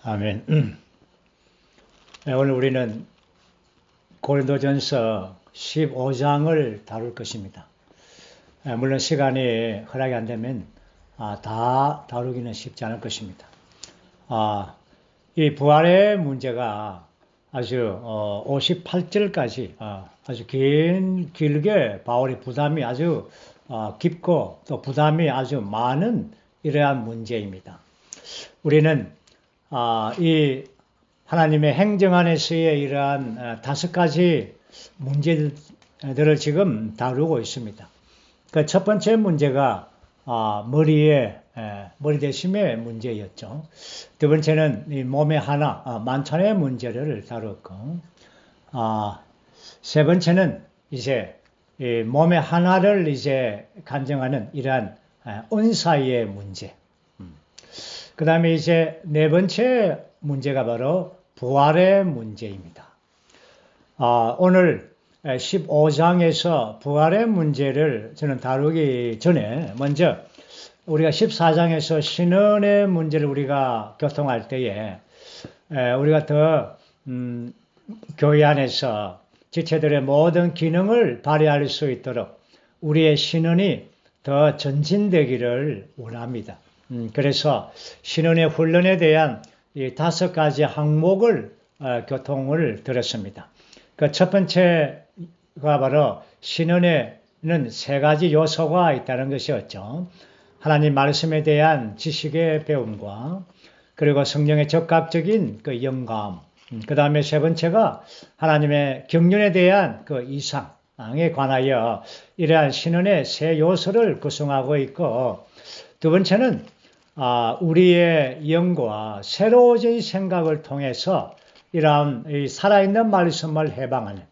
아멘. 네, 오늘 우리는 고린도전서 15장을 다룰 것입니다. 물론 시간이 허락이 안 되면 다 다루기는 쉽지 않을 것입니다. 이 부활의 문제가 아주 58절까지 아주 길게 바울의 부담이 아주 깊고 또 부담이 아주 많은 이러한 문제입니다. 우리는 이 하나님의 행정 안에서의 이러한 5가지 문제들을 지금 다루고 있습니다. 그 첫 번째 문제가 머리 대심의 문제였죠. 두 번째는 이 몸의 하나, 만찬의 문제를 다뤘고, 세 번째는 이제 이 몸의 하나를 이제 간증하는 이러한 은사의 문제. 그 다음에 이제 네 번째 문제가 바로 부활의 문제입니다. 오늘 15장에서 부활의 문제를 저는 다루기 전에 먼저 우리가 14장에서 신원의 문제를 우리가 교통할 때에 우리가 더 교회 안에서 지체들의 모든 기능을 발휘할 수 있도록 우리의 신원이 더 전진되기를 원합니다. 그래서 신원의 훈련에 대한 이 5가지 항목을 교통을 드렸습니다. 그 첫 번째가 바로 신원에는 3가지 요소가 있다는 것이었죠. 하나님 말씀에 대한 지식의 배움과 그리고 성령의 적극적인 그 영감, 그 다음에 세 번째가 하나님의 경륜에 대한 그 이상에 관하여 이러한 신원의 3 요소를 구성하고 있고, 두 번째는 우리의 영과 새로워진 생각을 통해서 이러한 살아있는 말씀을 해방하는,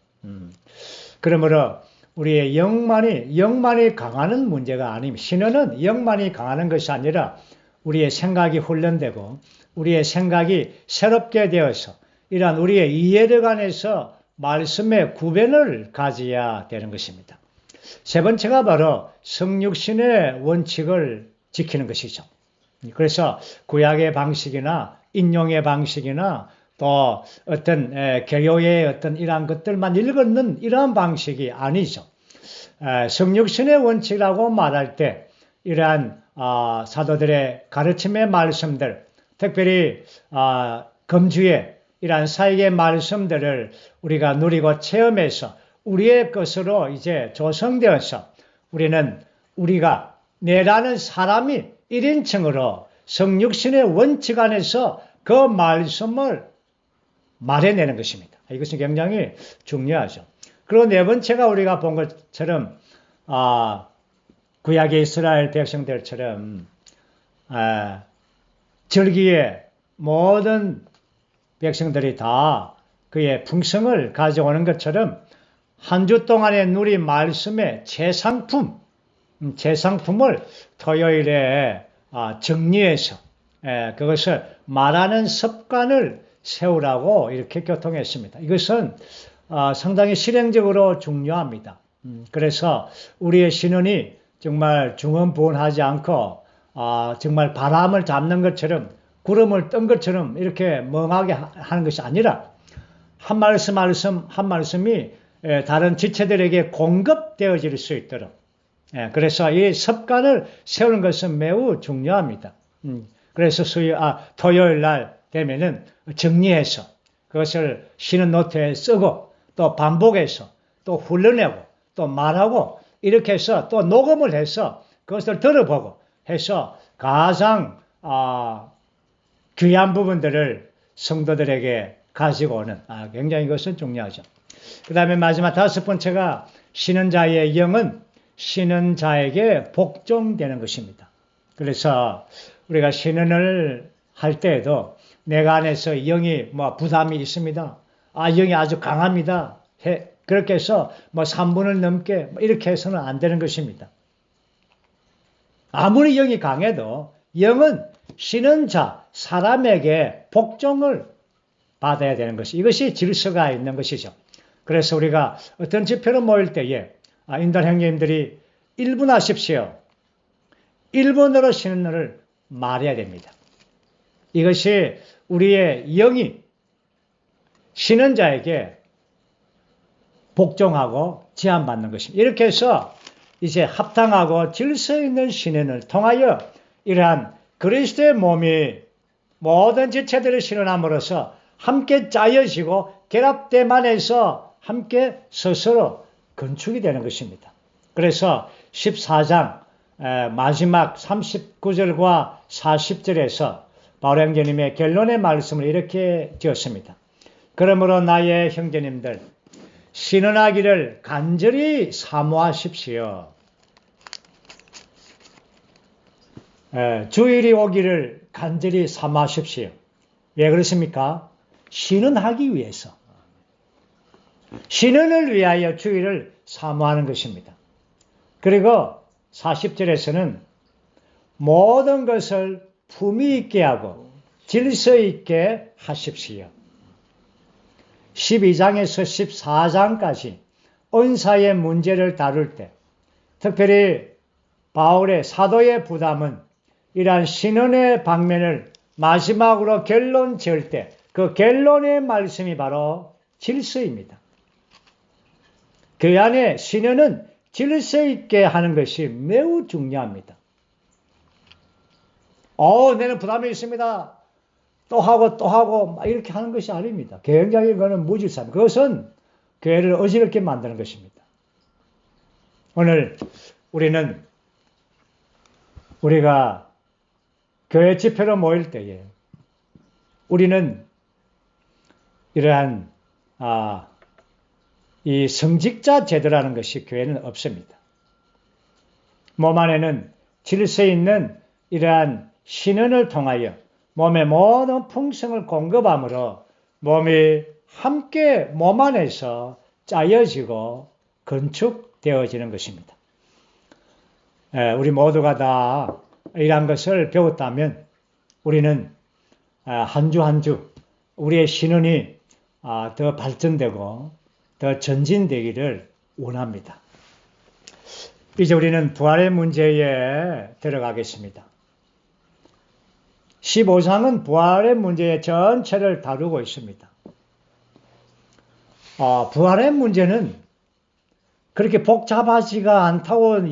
그러므로 우리의 영만이 강하는 문제가 아닙니다. 신원은 영만이 강하는 것이 아니라 우리의 생각이 훈련되고 우리의 생각이 새롭게 되어서 이러한 우리의 이해력 안에서 말씀의 구변을 가져야 되는 것입니다. 세 번째가 바로 성육신의 원칙을 지키는 것이죠. 그래서 구약의 방식이나 인용의 방식이나 또 어떤 개요의 어떤 이러한 것들만 읽는 이러한 방식이 아니죠. 성육신의 원칙이라고 말할 때 이러한 사도들의 가르침의 말씀들, 특별히 금주의 이러한 사역의 말씀들을 우리가 누리고 체험해서 우리의 것으로 이제 조성되어서 우리가 내라는 사람이 1인칭으로 성육신의 원칙 안에서 그 말씀을 말해내는 것입니다. 이것은 굉장히 중요하죠. 그리고 네 번째가 우리가 본 것처럼 구약의 이스라엘 백성들처럼 절기에 모든 백성들이 다 그의 풍성을 가져오는 것처럼 한 주 동안에 누린 말씀의 재상품을 토요일에 정리해서 그것을 말하는 습관을 세우라고 이렇게 교통했습니다. 이것은 상당히 실행적으로 중요합니다. 그래서 우리의 신원이 정말 중언부언하지 않고 정말 바람을 잡는 것처럼 구름을 뜬 것처럼 이렇게 멍하게 하는 것이 아니라 한 말씀이 다른 지체들에게 공급되어질 수 있도록, 그래서 이 습관을 세우는 것은 매우 중요합니다. 그래서 토요일 날 되면은 정리해서 그것을 쉬는 노트에 쓰고 또 반복해서 또 훈련하고 또 말하고 이렇게 해서 또 녹음을 해서 그것을 들어보고 해서 가장 귀한 부분들을 성도들에게 가지고 오는 굉장히 이것은 중요하죠. 그 다음에 마지막 5번째가 쉬는 자의 영은 쉬는 자에게 복종되는 것입니다. 그래서 우리가 신원을 할 때에도 내가 안에서 영이 부담이 있습니다. 영이 아주 강합니다. 그렇게 해서 3분을 넘게 이렇게 해서는 안 되는 것입니다. 아무리 영이 강해도 영은 쉬는 자, 사람에게 복종을 받아야 되는 것이, 이것이 질서가 있는 것이죠. 그래서 우리가 어떤 집회로 모일 때에 인달 형님들이 1분 하십시오. 1분으로 쉬는 날을 말해야 됩니다. 이것이 우리의 영이 신은 자에게 복종하고 제한받는 것입니다. 이렇게 해서 이제 합당하고 질서 있는 신현을 통하여 이러한 그리스도의 몸이 모든 지체들을 신원함으로써 함께 짜여지고 결합됨안에서 함께 스스로 건축이 되는 것입니다. 그래서 14장 마지막 39절과 40절에서 바울 형제님의 결론의 말씀을 이렇게 지었습니다. 그러므로 나의 형제님들 신원하기를 간절히 사모하십시오. 주일이 오기를 간절히 사모하십시오. 왜 그렇습니까? 신원하기 위해서. 신원을 위하여 주일을 사모하는 것입니다. 그리고 40절에서는 모든 것을 품위 있게 하고 질서 있게 하십시오. 12장에서 14장까지 은사의 문제를 다룰 때 특별히 바울의 사도의 부담은 이러한 신원의 방면을 마지막으로 결론 지을 때 그 결론의 말씀이 바로 질서입니다. 그 안에 신원은 질서 있게 하는 것이 매우 중요합니다. 내는 부담이 있습니다. 또 하고 이렇게 하는 것이 아닙니다. 굉장히 그거는 무질서합니다. 그것은 교회를 어지럽게 만드는 것입니다. 오늘 우리가 교회 집회로 모일 때에 우리는 이러한 이 성직자 제도라는 것이 교회는 없습니다. 몸 안에는 질서 있는 이러한 신원을 통하여 몸의 모든 풍성을 공급함으로 몸이 함께 몸 안에서 짜여지고 건축되어지는 것입니다. 우리 모두가 다 이러한 것을 배웠다면 우리는 한 주 한 주 우리의 신원이 더 발전되고 더 전진되기를 원합니다. 이제 우리는 부활의 문제에 들어가겠습니다. 15장은 부활의 문제의 전체를 다루고 있습니다. 부활의 문제는 그렇게 복잡하지가 않다고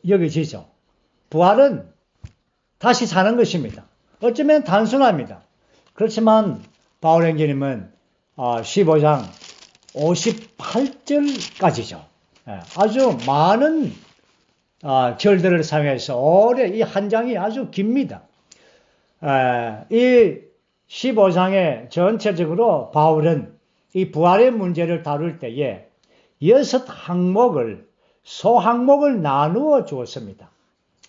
여겨지죠. 부활은 다시 사는 것입니다. 어쩌면 단순합니다. 그렇지만 바울 형제님은 15장 58절까지죠. 아주 많은 절들을 사용해서 오래 이 한 장이 아주 깁니다. 이 15장에 전체적으로 바울은 이 부활의 문제를 다룰 때에 6항목을 소항목을 나누어 주었습니다.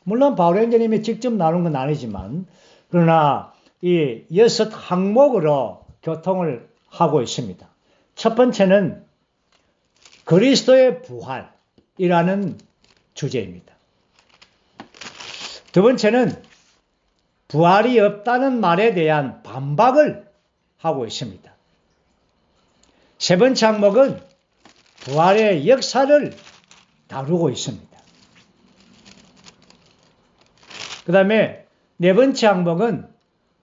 물론 바울 형제님이 직접 나눈 건 아니지만 그러나 이 6항목으로 교통을 하고 있습니다. 첫 번째는 그리스도의 부활이라는 주제입니다. 두 번째는 부활이 없다는 말에 대한 반박을 하고 있습니다. 세 번째 항목은 부활의 역사를 다루고 있습니다. 그 다음에 네 번째 항목은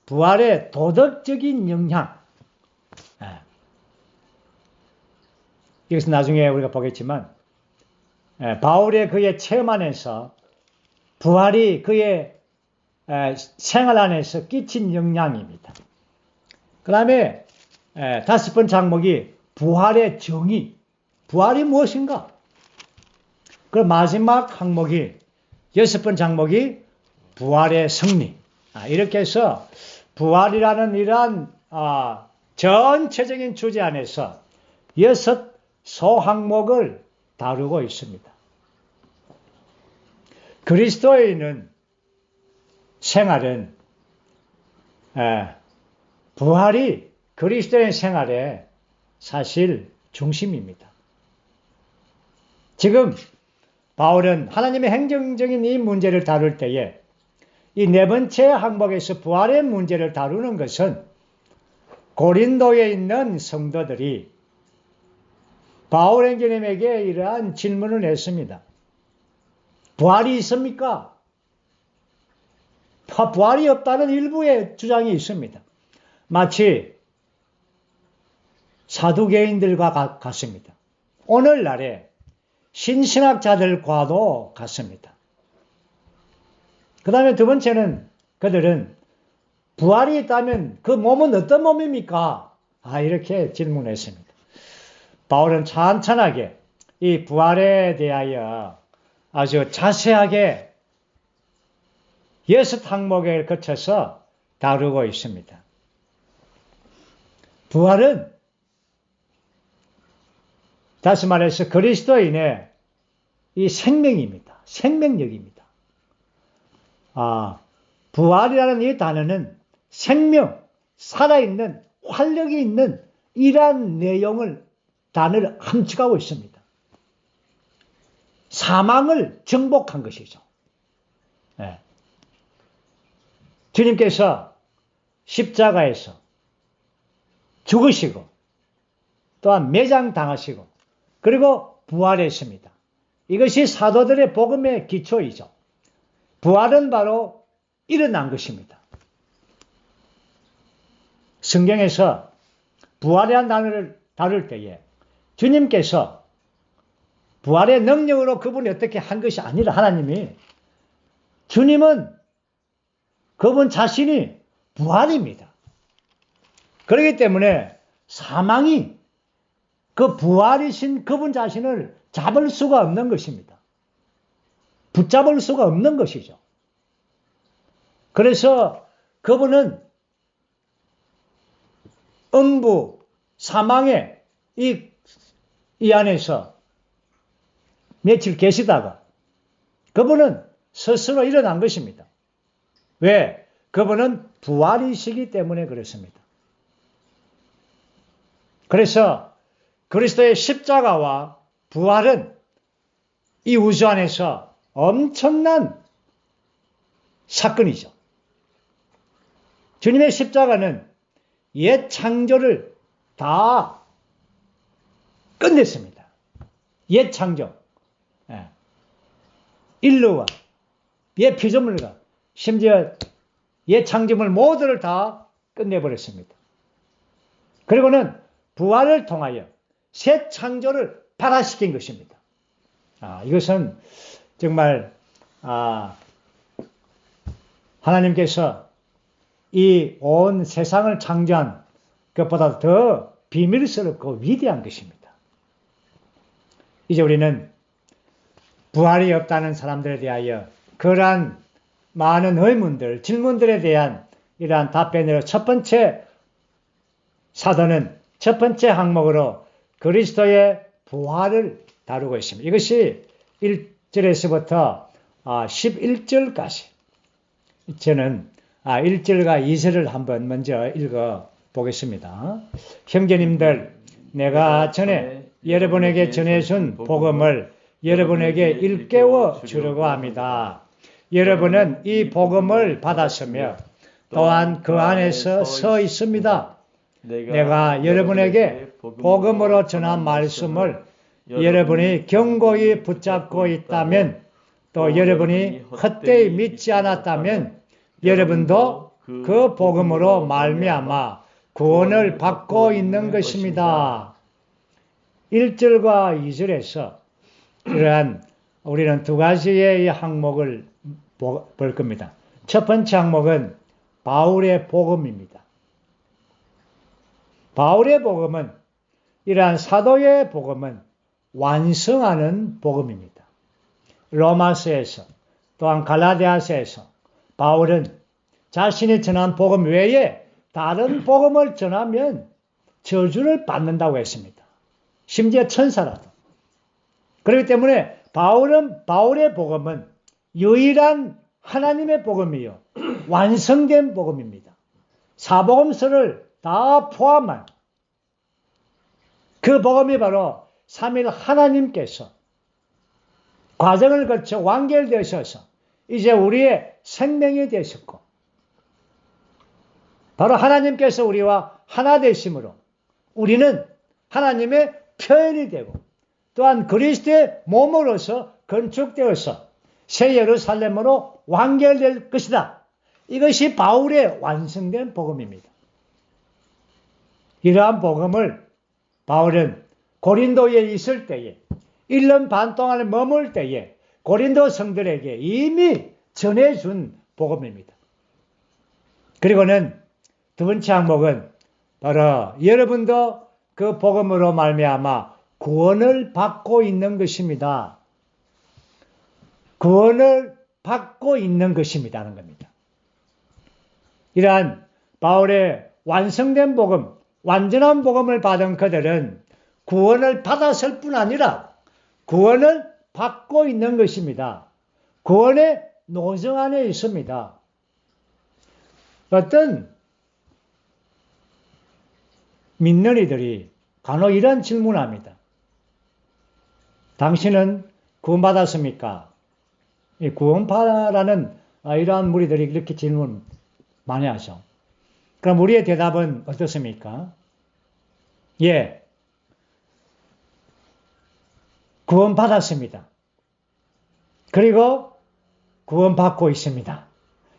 부활의 도덕적인 영향. 이것은 나중에 우리가 보겠지만 바울의 그의 체험 안에서 부활이 그의 생활 안에서 끼친 영향입니다. 그 다음에 다섯 번째 항목이 부활의 정의. 부활이 무엇인가? 그리고 마지막 항목이 여섯 번째 항목이 부활의 승리. 이렇게 해서 부활이라는 이러한 전체적인 주제 안에서 여섯 소항목을 다루고 있습니다. 그리스도인은 생활은 부활이 그리스도인 생활의 사실 중심입니다. 지금 바울은 하나님의 행정적인 이 문제를 다룰 때에 이 네 번째 항목에서 부활의 문제를 다루는 것은 고린도에 있는 성도들이 바울 형제님에게 이러한 질문을 했습니다. 부활이 있습니까? 부활이 없다는 일부의 주장이 있습니다. 마치 사두개인들과 같습니다. 오늘날의 신신학자들과도 같습니다. 그 다음에 두 번째는 그들은 부활이 있다면 그 몸은 어떤 몸입니까? 이렇게 질문했습니다. 바울은 찬찬하게 이 부활에 대하여 아주 자세하게 6항목을 거쳐서 다루고 있습니다. 부활은 다시 말해서 그리스도인의 이 생명입니다. 생명력입니다. 부활이라는 이 단어는 생명, 살아있는, 활력이 있는 이러한 단어를 함축하고 있습니다. 사망을 정복한 것이죠. 네. 주님께서 십자가에서 죽으시고 또한 매장당하시고 그리고 부활했습니다. 이것이 사도들의 복음의 기초이죠. 부활은 바로 일어난 것입니다. 성경에서 부활이라는 단어를 다룰 때에 주님께서 부활의 능력으로 그분이 어떻게 한 것이 아니라 주님은 그분 자신이 부활입니다. 그렇기 때문에 사망이 그 부활이신 그분 자신을 잡을 수가 없는 것입니다. 붙잡을 수가 없는 것이죠. 그래서 그분은 음부, 사망의 이 안에서 며칠 계시다가 그분은 스스로 일어난 것입니다. 왜? 그분은 부활이시기 때문에 그렇습니다. 그래서 그리스도의 십자가와 부활은 이 우주 안에서 엄청난 사건이죠. 주님의 십자가는 옛 창조를 다 끝냈습니다. 옛 창조, 인류와 옛 피조물과 심지어 옛 창조물 모두를 다 끝내버렸습니다. 그리고는 부활을 통하여 새 창조를 발화시킨 것입니다. 이것은 정말 하나님께서 이 온 세상을 창조한 것보다 더 비밀스럽고 위대한 것입니다. 이제 우리는 부활이 없다는 사람들에 대하여 그러한 많은 의문들, 질문들에 대한 이러한 답변으로 첫 번째 사도는 첫 번째 항목으로 그리스도의 부활을 다루고 있습니다. 이것이 1절에서부터 11절까지. 저는 1절과 2절을 한번 먼저 읽어 보겠습니다. 형제님들, 내가 전에 여러분에게 전해준 복음을 여러분에게 일깨워 주려고 합니다. 여러분은 이 복음을 받았으며 또한 그 안에서 서 있습니다. 내가 여러분에게 복음으로 전한 말씀을 여러분이 견고히 붙잡고 있다면, 또 여러분이 헛되이 믿지 않았다면 여러분도 그 복음으로 말미암아 구원을 받고 있는 것입니다. 1절과 2절에서 이러한 우리는 두 가지의 항목을 볼 겁니다. 첫 번째 항목은 바울의 복음입니다. 바울의 복음은, 이러한 사도의 복음은 완성하는 복음입니다. 로마서에서 또한 갈라디아서에서 바울은 자신이 전한 복음 외에 다른 복음을 전하면 저주를 받는다고 했습니다. 심지어 천사라도. 그렇기 때문에 바울의 복음은 유일한 하나님의 복음이요, 완성된 복음입니다. 사복음서를 다 포함한 그 복음이 바로 삼위일 하나님께서 과정을 거쳐 완결되셔서 이제 우리의 생명이 되셨고, 바로 하나님께서 우리와 하나 되심으로 우리는 하나님의 표현이 되고, 또한 그리스도의 몸으로서 건축되어서 새 예루살렘으로 완결될 것이다. 이것이 바울의 완성된 복음입니다. 이러한 복음을 바울은 고린도에 있을 때에 1년 반 동안 머물 때에 고린도 성들에게 이미 전해준 복음입니다. 그리고는 두 번째 항목은 바로 여러분도 그 복음으로 말미암아 구원을 받고 있는 것입니다. 구원을 받고 있는 것입니다는 겁니다. 이러한 바울의 완성된 복음, 완전한 복음을 받은 그들은 구원을 받았을 뿐 아니라 구원을 받고 있는 것입니다. 구원의 노정 안에 있습니다. 어떤 믿는 이들이 간혹 이런 질문을 합니다. 당신은 구원받았습니까? 구원파라는 이러한 무리들이 이렇게 질문 많이 하죠. 그럼 우리의 대답은 어떻습니까? 예, 구원받았습니다. 그리고 구원받고 있습니다.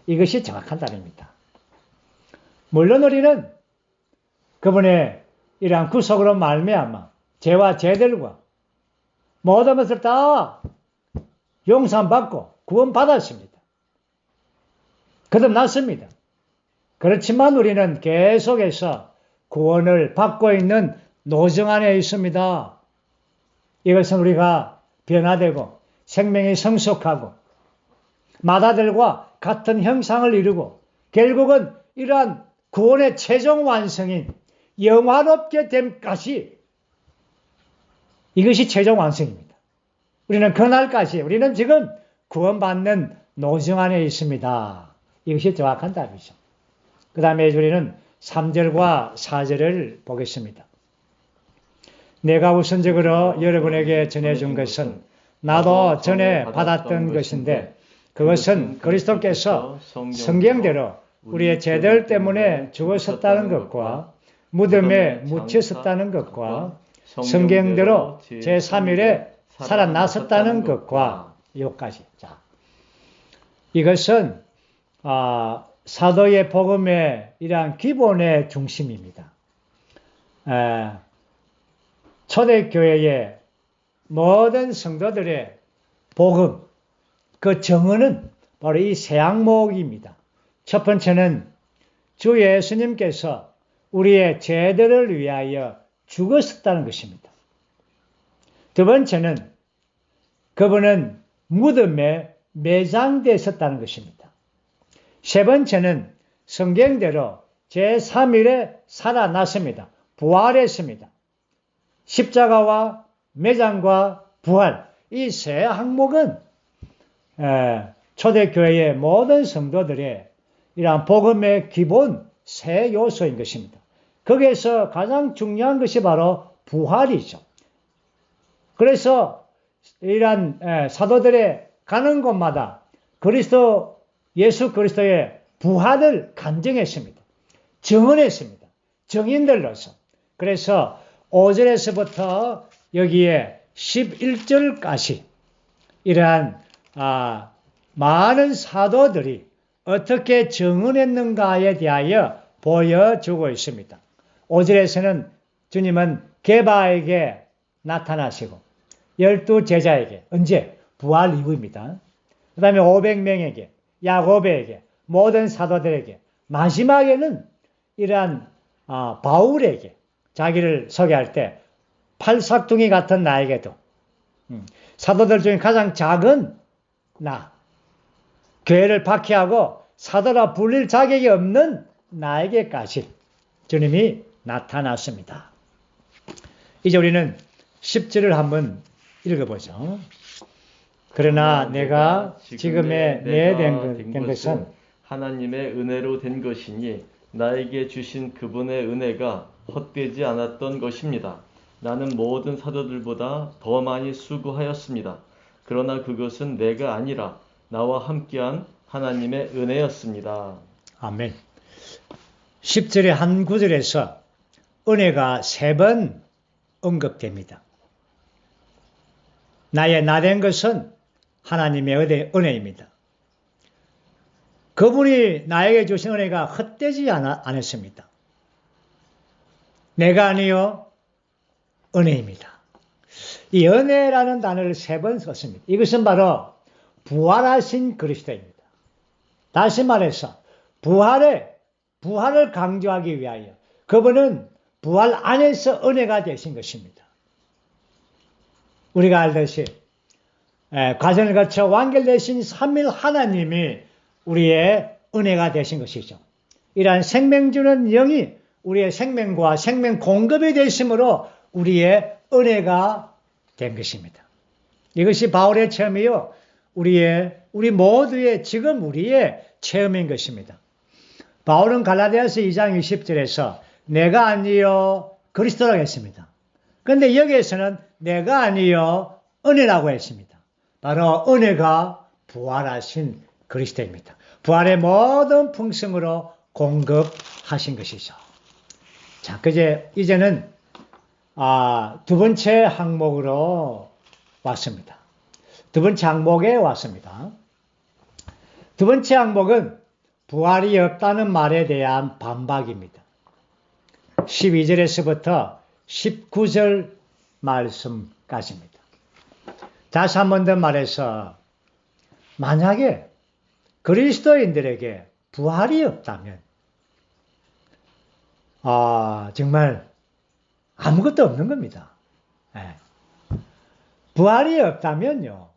이것이 정확한 답입니다. 물론 우리는 그분의 이러한 구속으로 말미암아 죄와 죄들과 모든 것을 다 용서받고 구원받았습니다. 거듭났습니다. 그렇지만 우리는 계속해서 구원을 받고 있는 노정 안에 있습니다. 이것은 우리가 변화되고 생명이 성숙하고 마다들과 같은 형상을 이루고 결국은 이러한 구원의 최종 완성인 영화롭게 됨까지 이것이 최종 완성입니다. 우리는 그날까지 우리는 지금 구원받는 노정 안에 있습니다. 이것이 정확한 답이죠. 그 다음에 우리는 3절과 4절을 보겠습니다. 내가 우선적으로 여러분에게 전해준 것은 나도 전에 받았던 것인데 그것은 그리스도께서 성경대로 우리의 죄들 때문에 죽으셨다는 것과 무덤에 묻히셨다는 것과 성경대로 제3일에 살아나셨다는 것과 여기까지. 자, 이것은 사도의 복음의 이러한 기본의 중심입니다. 초대교회의 모든 성도들의 복음, 그 정언은 바로 이 세 항목입니다. 첫 번째는 주 예수님께서 우리의 죄들을 위하여 죽으셨다는 것입니다. 두 번째는 그분은 무덤에 매장되셨다는 것입니다. 세 번째는 성경대로 제3일에 살아났습니다. 부활했습니다. 십자가와 매장과 부활, 이 세 항목은 초대교회의 모든 성도들의 이러한 복음의 기본 세 요소인 것입니다. 거기에서 가장 중요한 것이 바로 부활이죠. 그래서 이러한 사도들의 가는 곳마다 예수 그리스도의 부활을 간증했습니다. 증언했습니다. 증인들로서. 그래서 5절에서부터 여기에 11절까지 이러한 많은 사도들이 어떻게 증언했는가에 대하여 보여주고 있습니다. 5절에서는 주님은 게바에게 나타나시고 12제자에게 언제? 부활 이후입니다. 그 다음에 500명에게, 야고보에게, 모든 사도들에게, 마지막에는 이러한 바울에게 자기를 소개할 때 팔싹둥이 같은 나에게도 사도들 중에 가장 작은 나, 교회를 박해하고 사도라 불릴 자격이 없는 나에게까지 주님이 나타났습니다. 이제 우리는 10절을 한번 읽어보죠. 그러나 내가 지금의 된 것은 하나님의 은혜로 된 것이니 나에게 주신 그분의 은혜가 헛되지 않았던 것입니다. 나는 모든 사도들보다 더 많이 수고하였습니다. 그러나 그것은 내가 아니라 나와 함께한 하나님의 은혜였습니다. 아멘. 10절의 한 구절에서 은혜가 3번 언급됩니다. 나의 나된 것은 하나님의 은혜입니다. 그분이 나에게 주신 은혜가 헛되지 않았습니다. 내가 아니요 은혜입니다. 이 은혜라는 단어를 3번 썼습니다. 이것은 바로 부활하신 그리스도입니다. 다시 말해서 부활을 강조하기 위하여 그분은 부활 안에서 은혜가 되신 것입니다. 우리가 알듯이 과정을 거쳐 완결되신 삼위일 하나님이 우리의 은혜가 되신 것이죠. 이러한 생명 주는 영이 우리의 생명과 생명 공급이 되심으로 우리의 은혜가 된 것입니다. 이것이 바울의 체험이요. 우리 모두의 지금 우리의 체험인 것입니다. 바울은 갈라디아서 2장 20절에서 내가 아니요 그리스도라고 했습니다. 그런데 여기에서는 내가 아니요 은혜라고 했습니다. 바로 은혜가 부활하신 그리스도입니다. 부활의 모든 풍성으로 공급하신 것이죠. 자, 이제는 두 번째 항목으로 왔습니다. 두 번째 항목에 왔습니다. 두 번째 항목은 부활이 없다는 말에 대한 반박입니다. 12절에서부터 19절 말씀까지입니다. 다시 한 번 더 말해서 만약에 그리스도인들에게 부활이 없다면 정말 아무것도 없는 겁니다. 부활이 없다면요.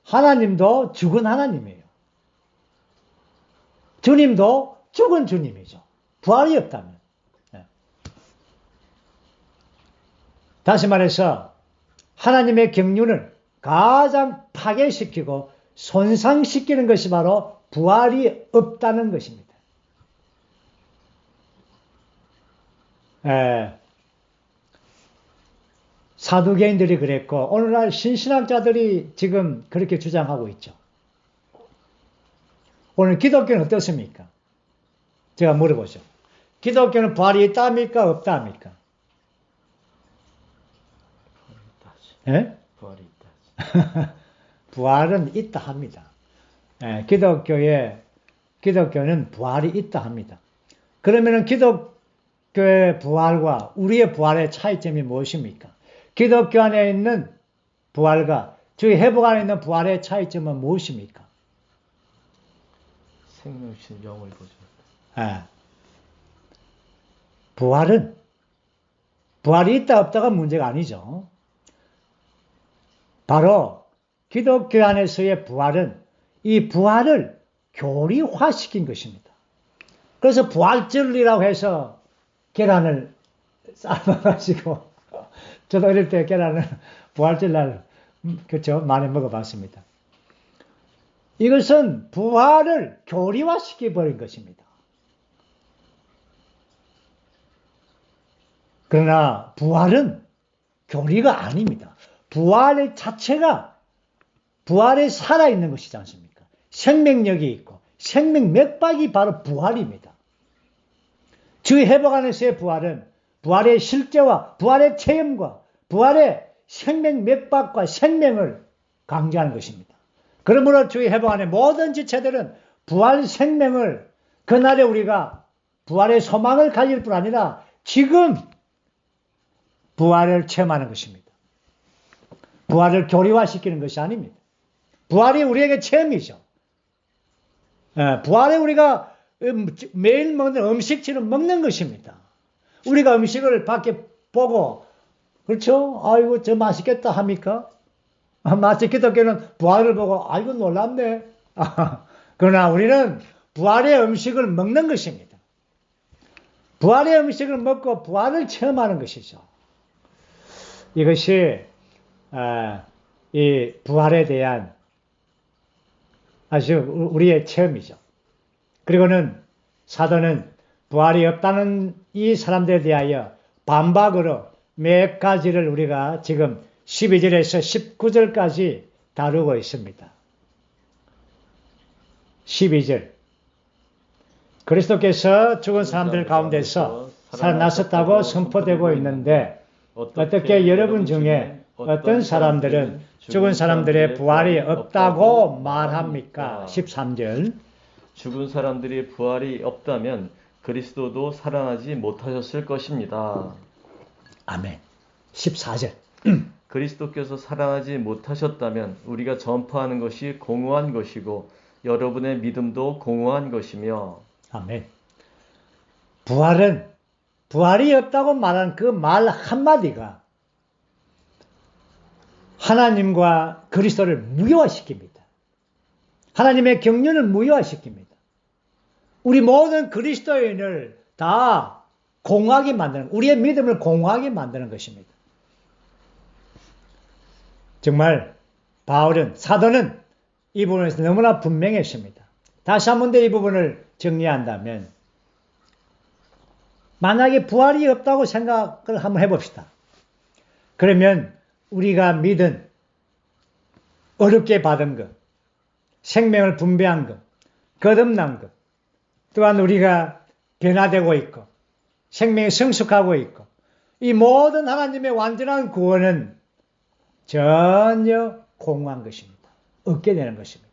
하나님도 죽은 하나님이에요. 주님도 죽은 주님이죠. 부활이 없다면. 다시 말해서 하나님의 경륜을 가장 파괴시키고 손상시키는 것이 바로 부활이 없다는 것입니다. 사두개인들이 그랬고 오늘날 신신학자들이 지금 그렇게 주장하고 있죠. 오늘 기독교는 어떻습니까? 제가 물어보죠. 기독교는 부활이 있다 합니까? 없다 합니까? 부활이 있다. 부활은 있다 합니다. 기독교는 부활이 있다 합니다. 그러면은 기독교의 부활과 우리의 부활의 차이점이 무엇입니까? 기독교 안에 있는 부활과 저희 회복 안에 있는 부활의 차이점은 무엇입니까? 생명신 영을 보죠. 부활이 있다 없다가 문제가 아니죠. 바로 기독교 안에서의 부활은 이 부활을 교리화시킨 것입니다. 그래서 부활절이라고 해서 계란을 삶아가지고 저도 어릴 때 계란을 부활절날 그렇죠 많이 먹어봤습니다. 이것은 부활을 교리화시켜 버린 것입니다. 그러나 부활은 교리가 아닙니다. 부활의 자체가 부활에 살아있는 것이지 않습니까? 생명력이 있고 생명 맥박이 바로 부활입니다. 주의 회복 안에서의 부활은 부활의 실제와 부활의 체험과 부활의 생명 맥박과 생명을 강조하는 것입니다. 그러므로 주의 회복 안의 모든 지체들은 부활 생명을 그날에 우리가 부활의 소망을 가질 뿐 아니라 지금 부활을 체험하는 것입니다. 부활을 교리화시키는 것이 아닙니다. 부활이 우리에게 체험이죠. 부활에 우리가 매일 먹는 음식처럼 먹는 것입니다. 우리가 음식을 밖에 보고 그렇죠? 아이고 저 맛있겠다 합니까? 마치 기독교는 부활을 보고 아이고 놀랍네. 그러나 우리는 부활의 음식을 먹는 것입니다. 부활의 음식을 먹고 부활을 체험하는 것이죠. 이것이 이 부활에 대한 아주 우리의 체험이죠. 그리고는 사도는 부활이 없다는 이 사람들에 대하여 반박으로 몇 가지를 우리가 지금 12절에서 19절까지 다루고 있습니다. 12절 그리스도께서 죽은 사람들 가운데서 살아나셨다고 선포되고 있는데 어떻게 여러분 중에 어떤 사람들은 죽은 사람들의 부활이 없다고 말합니까? 13절 죽은 사람들이 부활이 없다면 그리스도도 살아나지 못하셨을 것입니다. 아멘. 14절. 그리스도께서 살아나지 못하셨다면 우리가 전파하는 것이 공허한 것이고 여러분의 믿음도 공허한 것이며. 아멘. 부활이 없다고 말한 그 말 한마디가 하나님과 그리스도를 무효화시킵니다. 하나님의 경륜을 무효화시킵니다. 우리 모든 그리스도인을 다 공허하게 만드는, 우리의 믿음을 공허하게 만드는 것입니다. 정말 바울은, 사도는 이 부분에서 너무나 분명했습니다. 다시 한 번 더 이 부분을 정리한다면, 만약에 부활이 없다고 생각을 한번 해봅시다. 그러면 우리가 믿은, 어렵게 받은 것, 생명을 분배한 것, 거듭난 것, 또한 우리가 변화되고 있고 생명이 성숙하고 있고 이 모든 하나님의 완전한 구원은 전혀 공허한 것입니다. 얻게 되는 것입니다.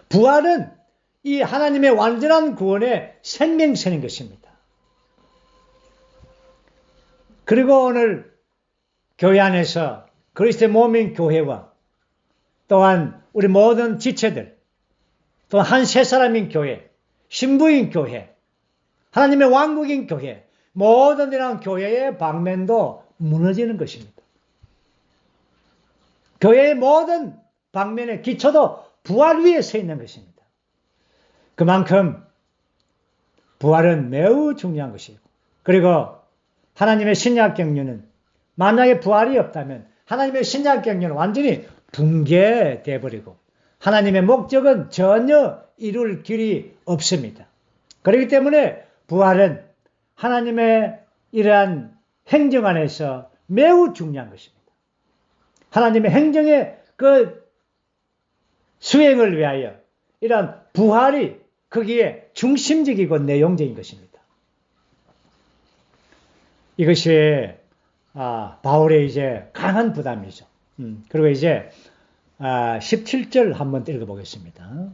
부활은 이 하나님의 완전한 구원의 생명선인 것입니다. 그리고 오늘 교회 안에서 그리스도의 몸인 교회와 또한 우리 모든 지체들, 또 한 세 사람인 교회, 신부인 교회, 하나님의 왕국인 교회, 모든 이런 교회의 방면도 무너지는 것입니다. 교회의 모든 방면의 기초도 부활 위에 서 있는 것입니다. 그만큼 부활은 매우 중요한 것이고, 그리고 하나님의 신약 경륜은 만약에 부활이 없다면 하나님의 신약 경륜은 완전히 붕괴되어 버리고 하나님의 목적은 전혀 이룰 길이 없습니다. 그렇기 때문에 부활은 하나님의 이러한 행정 안에서 매우 중요한 것입니다. 하나님의 행정의 그 수행을 위하여 이러한 부활이 거기에 중심적이고 내용적인 것입니다. 이것이 바울의 이제 강한 부담이죠. 그리고 이제 17절 한번 읽어보겠습니다.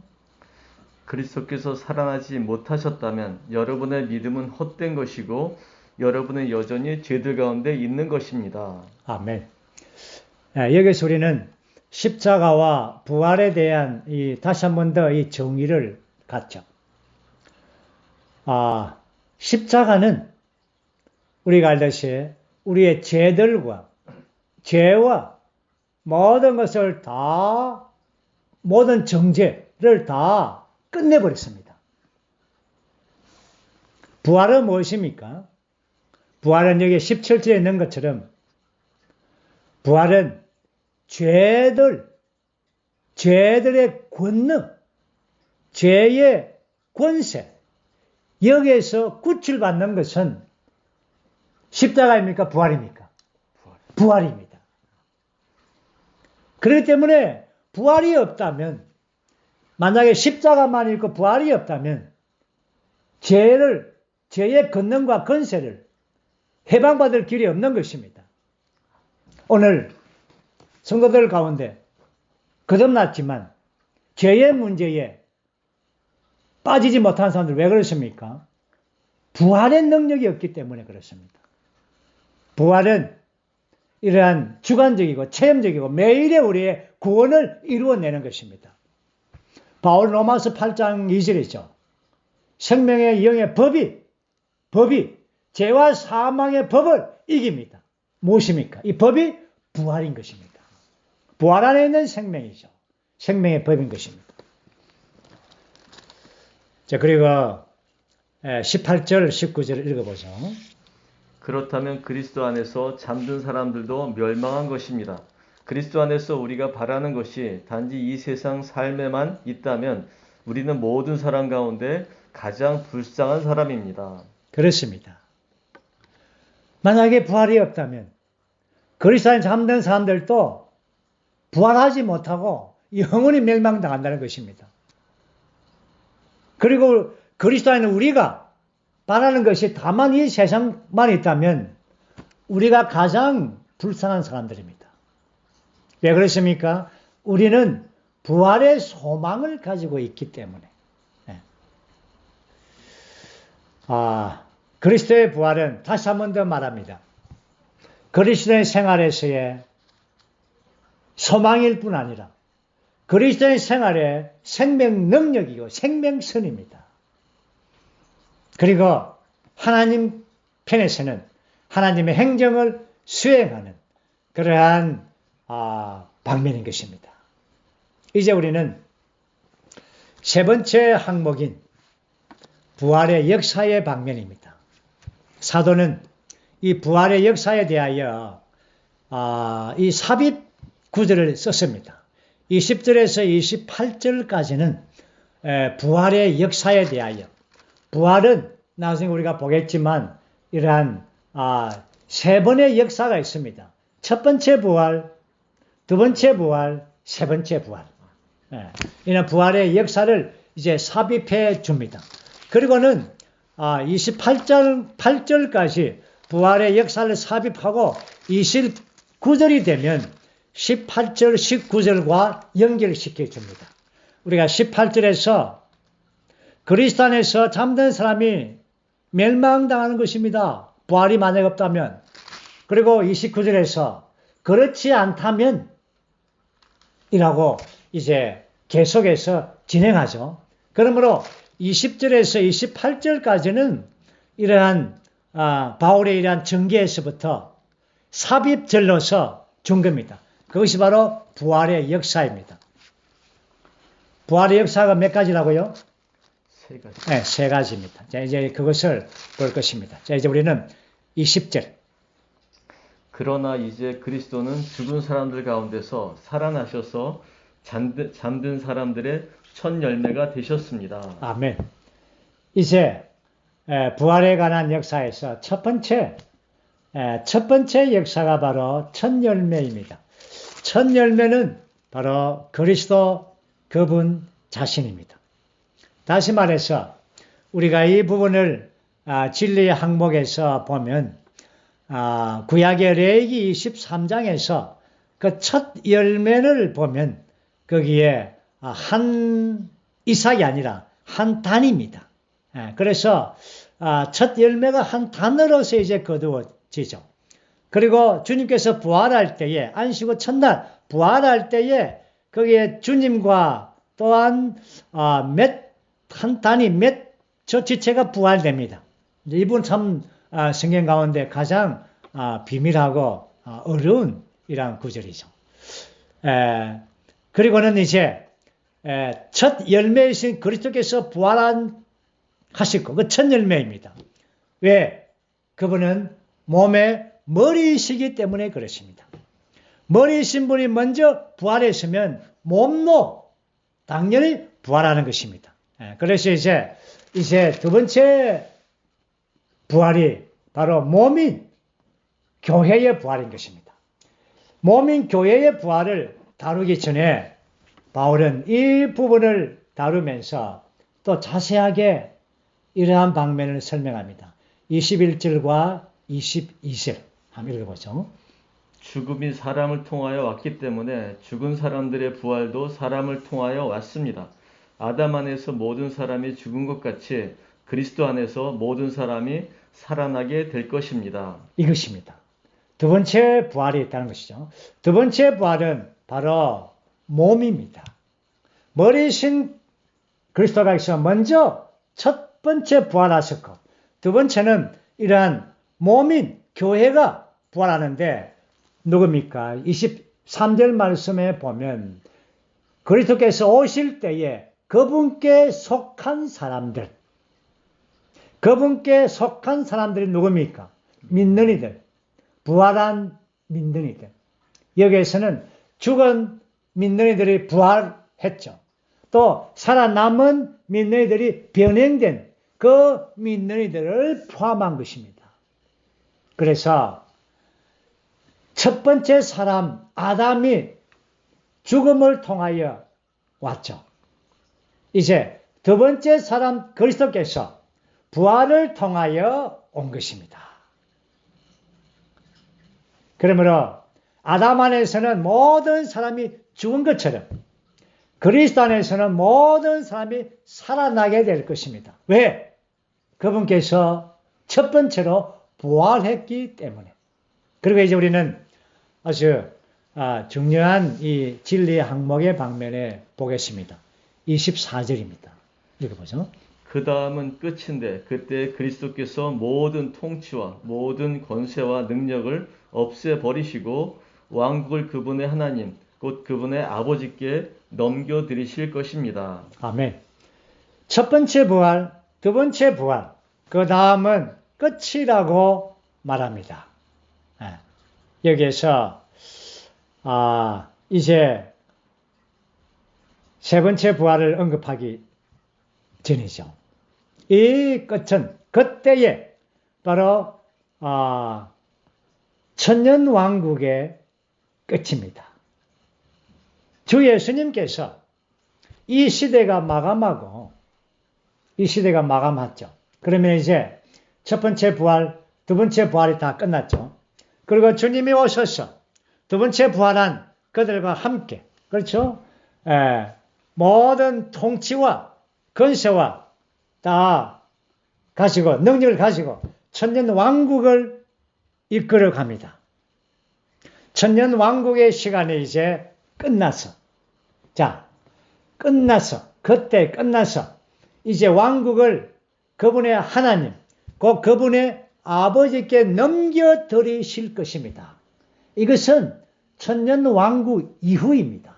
그리스도께서 살아나지 못하셨다면 여러분의 믿음은 헛된 것이고 여러분은 여전히 죄들 가운데 있는 것입니다. 아멘. 여기서 우리는 십자가와 부활에 대한 다시 한 번 더 이 정의를 갖죠. 십자가는 우리가 알듯이 우리의 죄들과 죄와 모든 것을 다, 모든 정죄를 다 끝내버렸습니다. 부활은 무엇입니까? 부활은 여기 17절에 있는 것처럼 부활은 죄들의 권능, 죄의 권세, 여기에서 구출받는 것은 십자가입니까? 부활입니까? 부활입니다. 그렇기 때문에 부활이 없다면, 만약에 십자가만 있고 부활이 없다면 죄의 권능과 권세를 해방받을 길이 없는 것입니다. 오늘 성도들 가운데 거듭났지만 죄의 문제에 빠지지 못한 사람들 왜 그렇습니까? 부활의 능력이 없기 때문에 그렇습니다. 부활은 이러한 주관적이고 체험적이고 매일의 우리의 구원을 이루어내는 것입니다. 바울 로마서 8장 2절이죠. 생명의 영의 법이 죄와 사망의 법을 이깁니다. 무엇입니까? 이 법이 부활인 것입니다. 부활 안에 있는 생명이죠. 생명의 법인 것입니다. 자, 그리고 18절, 19절을 읽어보죠. 그렇다면 그리스도 안에서 잠든 사람들도 멸망한 것입니다. 그리스도 안에서 우리가 바라는 것이 단지 이 세상 삶에만 있다면 우리는 모든 사람 가운데 가장 불쌍한 사람입니다. 그렇습니다. 만약에 부활이 없다면 그리스도 안에 잠든 사람들도 부활하지 못하고 영원히 멸망당한다는 것입니다. 그리고 그리스도 안에 우리가 바라는 것이 다만 이 세상만 있다면 우리가 가장 불쌍한 사람들입니다. 왜 그렇습니까? 우리는 부활의 소망을 가지고 있기 때문에. 그리스도의 부활은 다시 한 번 더 말합니다. 그리스도의 생활에서의 소망일 뿐 아니라 그리스도의 생활의 생명 능력이고 생명선입니다. 그리고 하나님 편에서는 하나님의 행정을 수행하는 그러한 방면인 것입니다. 이제 우리는 세 번째 항목인 부활의 역사의 방면입니다. 사도는 이 부활의 역사에 대하여 이 삽입 구절을 썼습니다. 20절에서 28절까지는 부활의 역사에 대하여, 부활은 나중에 우리가 보겠지만 이러한 세 번의 역사가 있습니다. 첫 번째 부활, 두 번째 부활, 세 번째 부활. 이런 부활의 역사를 이제 삽입해 줍니다. 그리고는 28절까지 부활의 역사를 삽입하고 29절이 되면 18절, 19절과 연결시켜 줍니다. 우리가 18절에서 그리스도 안에서 잠든 사람이 멸망당하는 것입니다. 부활이 만약 없다면. 그리고 29절에서 그렇지 않다면 이라고 이제 계속해서 진행하죠. 그러므로 20절에서 28절까지는 이러한 바울의 이러한 전개에서부터 삽입절로서 준 겁니다. 그것이 바로 부활의 역사입니다. 부활의 역사가 몇 가지라고요? 세 가지. 네, 세 가지입니다. 자, 이제 그것을 볼 것입니다. 자, 이제 우리는 20절. 그러나 이제 그리스도는 죽은 사람들 가운데서 살아나셔서 잠든 사람들의 첫 열매가 되셨습니다. 아멘. 이제 부활에 관한 역사에서 첫 번째 역사가 바로 첫 열매입니다. 첫 열매는 바로 그리스도 그분 자신입니다. 다시 말해서 우리가 이 부분을 진리의 항목에서 보면 구약의 레위기 23장에서 그 첫 열매를 보면 거기에 한 이삭이 아니라 한 단입니다. 그래서 첫 열매가 한 단으로서 이제 거두어지죠. 그리고 주님께서 부활할 때에 안식 후 첫날 부활할 때에 거기에 주님과 또한 한 단위 저 지체가 부활됩니다. 이분 참 성경 가운데 가장 비밀하고 어려운 이러한 구절이죠. 그리고는 이제 첫 열매이신 그리스도께서 부활하셨고 그 첫 열매입니다. 왜? 그분은 몸의 머리이시기 때문에 그렇습니다. 머리이신 분이 먼저 부활했으면 몸도 당연히 부활하는 것입니다. 그래서 이제 두 번째 부활이 바로 몸인 교회의 부활인 것입니다. 몸인 교회의 부활을 다루기 전에 바울은 이 부분을 다루면서 또 자세하게 이러한 방면을 설명합니다. 21절과 22절 한번 읽어보죠. 죽음이 사람을 통하여 왔기 때문에 죽은 사람들의 부활도 사람을 통하여 왔습니다. 아담 안에서 모든 사람이 죽은 것 같이 그리스도 안에서 모든 사람이 살아나게 될 것입니다. 이것입니다. 두 번째 부활이 있다는 것이죠. 두 번째 부활은 바로 몸입니다. 머리신 그리스도가 있어 먼저 첫 번째 부활하셨고 두 번째는 이러한 몸인 교회가 부활하는데 누굽니까? 23절 말씀에 보면 그리스도께서 오실 때에 그분께 속한 사람들, 그분께 속한 사람들이 누굽니까? 믿는 이들, 부활한 믿는 이들. 여기에서는 죽은 믿는 이들이 부활했죠. 또 살아남은 믿는 이들이 변행된 그 믿는 이들을 포함한 것입니다. 그래서 첫 번째 사람 아담이 죽음을 통하여 왔죠. 이제 두 번째 사람 그리스도께서 부활을 통하여 온 것입니다. 그러므로 아담 안에서는 모든 사람이 죽은 것처럼 그리스도 안에서는 모든 사람이 살아나게 될 것입니다. 왜? 그분께서 첫 번째로 부활했기 때문에. 그리고 이제 우리는 아주 중요한 이 진리 항목의 방면에 보겠습니다. 24절입니다. 읽어보죠. 그 다음은 끝인데 그때 그리스도께서 모든 통치와 모든 권세와 능력을 없애버리시고 왕국을 그분의 하나님 곧 그분의 아버지께 넘겨드리실 것입니다. 아멘. 첫 번째 부활, 두 번째 부활, 그 다음은 끝이라고 말합니다. 여기에서 이제 세 번째 부활을 언급하기 전이죠. 이 끝은 그때에 바로 천년왕국의 끝입니다. 주 예수님께서 이 시대가 마감하고 이 시대가 마감했죠. 그러면 이제 첫 번째 부활, 두 번째 부활이 다 끝났죠. 그리고 주님이 오셔서 두 번째 부활한 그들과 함께, 그렇죠? 모든 통치와 권세와 다 가지고, 능력을 가지고 천년 왕국을 이끌어 갑니다. 천년 왕국의 시간이 이제 끝나서, 그때 끝나서 이제 왕국을 그분의 하나님, 곧 그분의 아버지께 넘겨드리실 것입니다. 이것은 천년 왕국 이후입니다.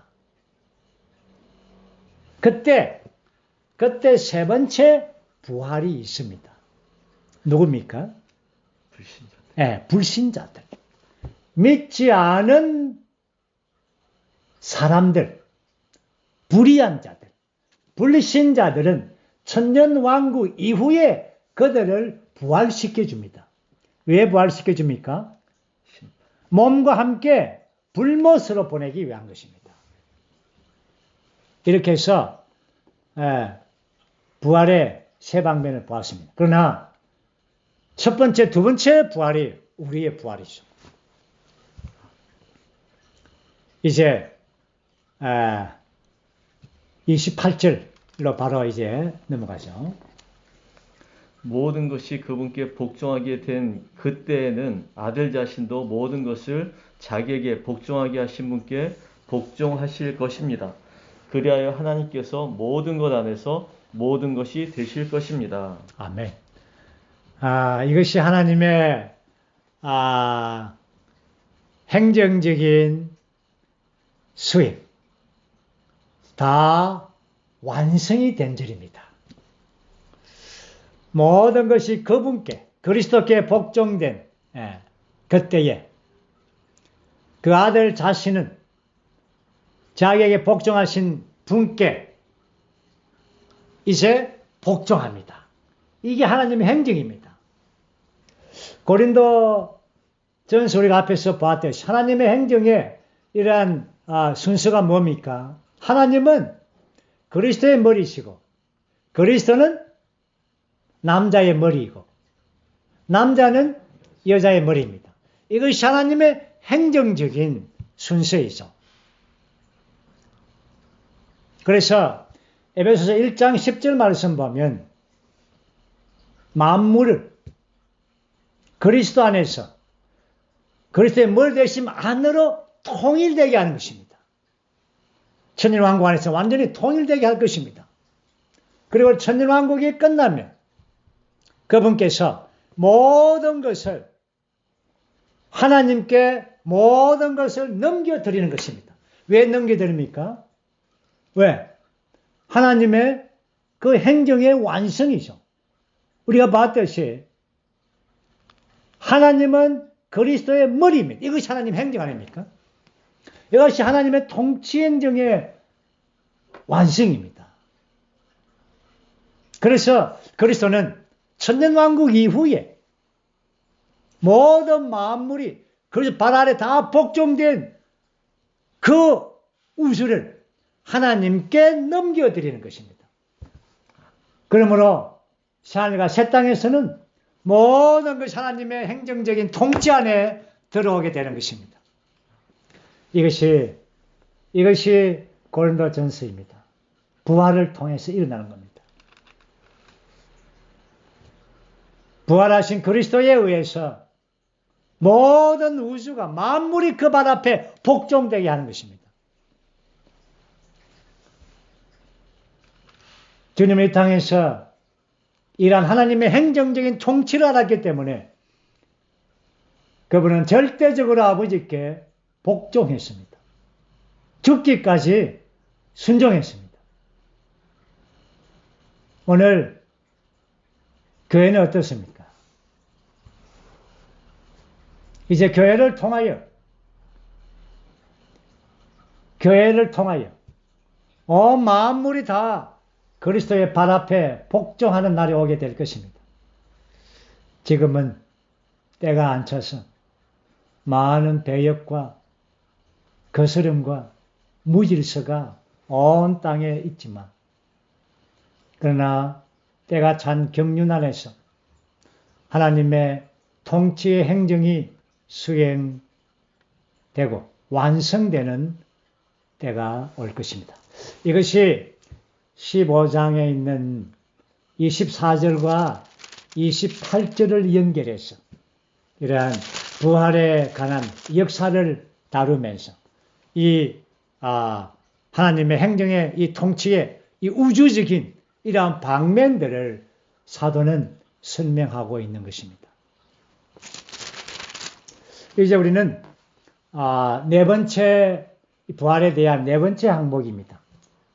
그때 세 번째 부활이 있습니다. 누굽니까? 불신자들. 불신자들. 믿지 않은 사람들, 불의한 자들, 불신자들은 천년 왕국 이후에 그들을 부활시켜 줍니다. 왜 부활시켜 줍니까? 몸과 함께 불못으로 보내기 위한 것입니다. 이렇게 해서 부활의 세 방면을 보았습니다. 그러나 첫 번째, 두 번째 부활이 우리의 부활이죠. 이제 28절로 바로 이제 넘어가죠. 모든 것이 그분께 복종하게 된 그때에는 아들 자신도 모든 것을 자기에게 복종하게 하신 분께 복종하실 것입니다. 그리하여 하나님께서 모든 것 안에서 모든 것이 되실 것입니다. 아멘. 이것이 하나님의 행정적인 수입, 다 완성이 된 절입니다. 모든 것이 그분께, 그리스도께 복종된 그때에 그 아들 자신은 자기에게 복종하신 분께 이제 복종합니다. 이게 하나님의 행정입니다. 고린도 전서 우리가 앞에서 보았듯이 하나님의 행정의 이러한 순서가 뭡니까? 하나님은 그리스도의 머리시고 그리스도는 남자의 머리이고 남자는 여자의 머리입니다. 이것이 하나님의 행정적인 순서이죠. 그래서 에베소서 1장 10절 말씀 보면 만물을 그리스도 안에서 그리스도의 머리 되심 안으로 통일되게 하는 것입니다. 천년왕국 안에서 완전히 통일되게 할 것입니다. 그리고 천년왕국이 끝나면 그분께서 모든 것을 하나님께 모든 것을 넘겨드리는 것입니다. 왜 넘겨드립니까? 왜? 하나님의 그 행정의 완성이죠. 우리가 봤듯이 하나님은 그리스도의 머리입니다. 이것이 하나님 행정 아닙니까? 이것이 하나님의 통치 행정의 완성입니다. 그래서 그리스도는 천년왕국 이후에 모든 만물이 그래서 발 아래 다 복종된 그 우주를 하나님께 넘겨드리는 것입니다. 그러므로 하늘과 새 땅에서는 모든 것이 하나님의 행정적인 통치 안에 들어오게 되는 것입니다. 이것이 고린도 전서입니다. 부활을 통해서 일어나는 겁니다. 부활하신 그리스도에 의해서 모든 우주가 만물이 그 발 앞에 복종되게 하는 것입니다. 주님은 이 땅에서 이러한 하나님의 행정적인 통치를 알았기 때문에 그분은 절대적으로 아버지께 복종했습니다. 죽기까지 순종했습니다. 오늘 교회는 어떻습니까? 이제 교회를 통하여 온 만물이 다 그리스도의 발 앞에 복종하는 날이 오게 될 것입니다. 지금은 때가 안 차서 많은 배역과 거스름과 무질서가 온 땅에 있지만, 그러나 때가 찬 경륜 안에서 하나님의 통치의 행정이 수행되고 완성되는 때가 올 것입니다. 이것이 15장에 있는 24절과 28절을 연결해서 이러한 부활에 관한 역사를 다루면서 이 하나님의 행정의 이 통치의 이 우주적인 이러한 방면들을 사도는 설명하고 있는 것입니다. 이제 우리는 네 번째 부활에 대한 네 번째 항목입니다.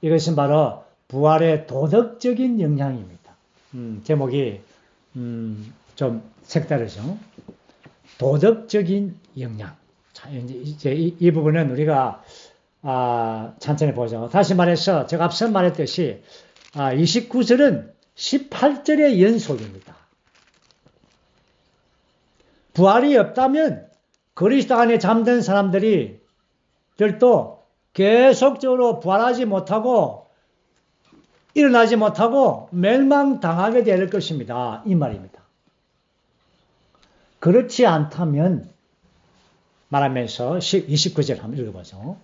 이것은 바로 부활의 도덕적인 영향입니다. 제목이 좀 색다르죠. 도덕적인 영향. 자, 이제 이 부분은 우리가 천천히 보죠. 다시 말해서 제가 앞서 말했듯이 29절은 18절의 연속입니다. 부활이 없다면 그리스도 안에 잠든 사람들도 계속적으로 부활하지 못하고 일어나지 못하고 멸망당하게 될 것입니다. 이 말입니다. 그렇지 않다면 말하면서 29절 한번 읽어보죠.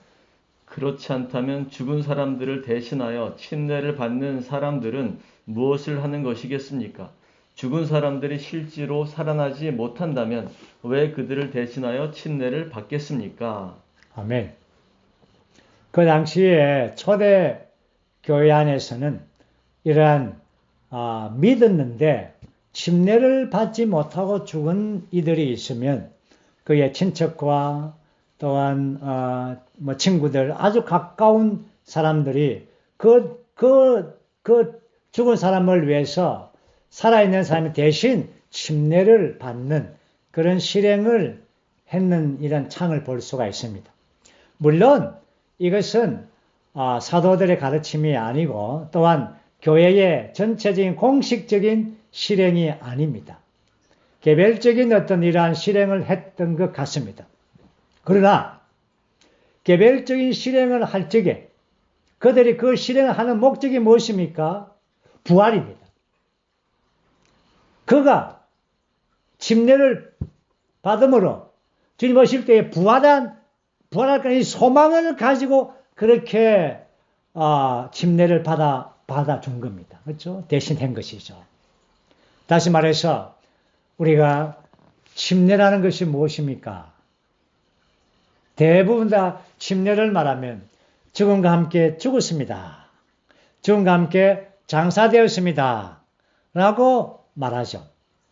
그렇지 않다면 죽은 사람들을 대신하여 침례를 받는 사람들은 무엇을 하는 것이겠습니까? 죽은 사람들이 실제로 살아나지 못한다면 왜 그들을 대신하여 침례를 받겠습니까? 아멘. 그 당시에 초대 교회 안에서는 이러한 믿었는데 침례를 받지 못하고 죽은 이들이 있으면 그의 친척과 또한 친구들 아주 가까운 사람들이 그 죽은 사람을 위해서 살아있는 사람이 대신 침례를 받는 그런 실행을 했는 이런 창을 볼 수가 있습니다. 물론 이것은 사도들의 가르침이 아니고 또한 교회의 전체적인 공식적인 실행이 아닙니다. 개별적인 어떤 이러한 실행을 했던 것 같습니다. 그러나 개별적인 실행을 할 적에 그들이 그 실행을 하는 목적이 무엇입니까? 부활입니다. 그가 침례를 받음으로 주님 오실 때에 부활할 그런 소망을 가지고 그렇게 침례를 받아준 겁니다. 그렇죠? 대신한 것이죠. 다시 말해서 우리가 침례라는 것이 무엇입니까? 대부분 다 침례를 말하면 죽음과 함께 죽었습니다. 죽음과 함께 장사되었습니다. 라고 말하죠.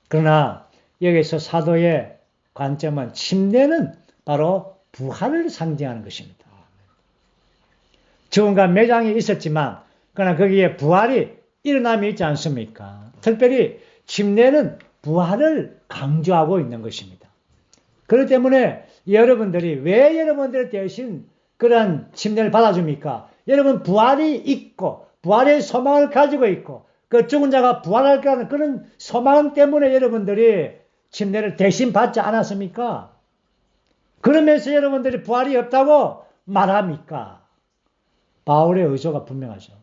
그러나 여기서 사도의 관점은 침례는 바로 부활을 상징하는 것입니다. 죽음과 매장이 있었지만 그러나 거기에 부활이 일어남이 있지 않습니까? 특별히 침례는 부활을 강조하고 있는 것입니다. 그렇기 때문에 여러분들이 왜 여러분들 대신 그런 침례를 받아줍니까? 여러분 부활이 있고 부활의 소망을 가지고 있고 그 죽은 자가 부활할 거라는 그런 소망 때문에 여러분들이 침례를 대신 받지 않았습니까? 그러면서 여러분들이 부활이 없다고 말합니까? 바울의 의도가 분명하죠.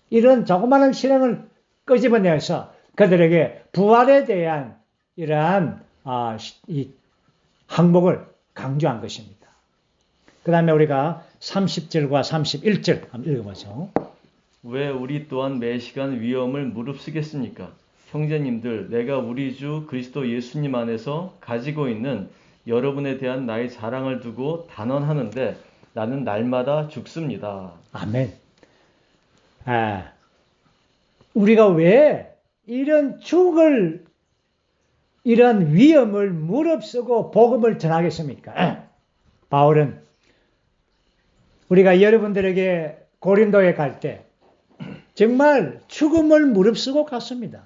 이런 조그마한 실행을 끄집어내서 그들에게 부활에 대한 이러한 이 항목을 강조한 것입니다. 그 다음에 우리가 30절과 31절 한번 읽어보죠. 왜 우리 또한 매시간 위험을 무릅쓰겠습니까? 형제님들, 내가 우리 주 그리스도 예수님 안에서 가지고 있는 여러분에 대한 나의 자랑을 두고 단언하는데 나는 날마다 죽습니다. 아멘. 우리가 왜 이런 위험을 무릅쓰고 복음을 전하겠습니까? 바울은 우리가 여러분들에게 고린도에 갈 때 정말 죽음을 무릅쓰고 갔습니다.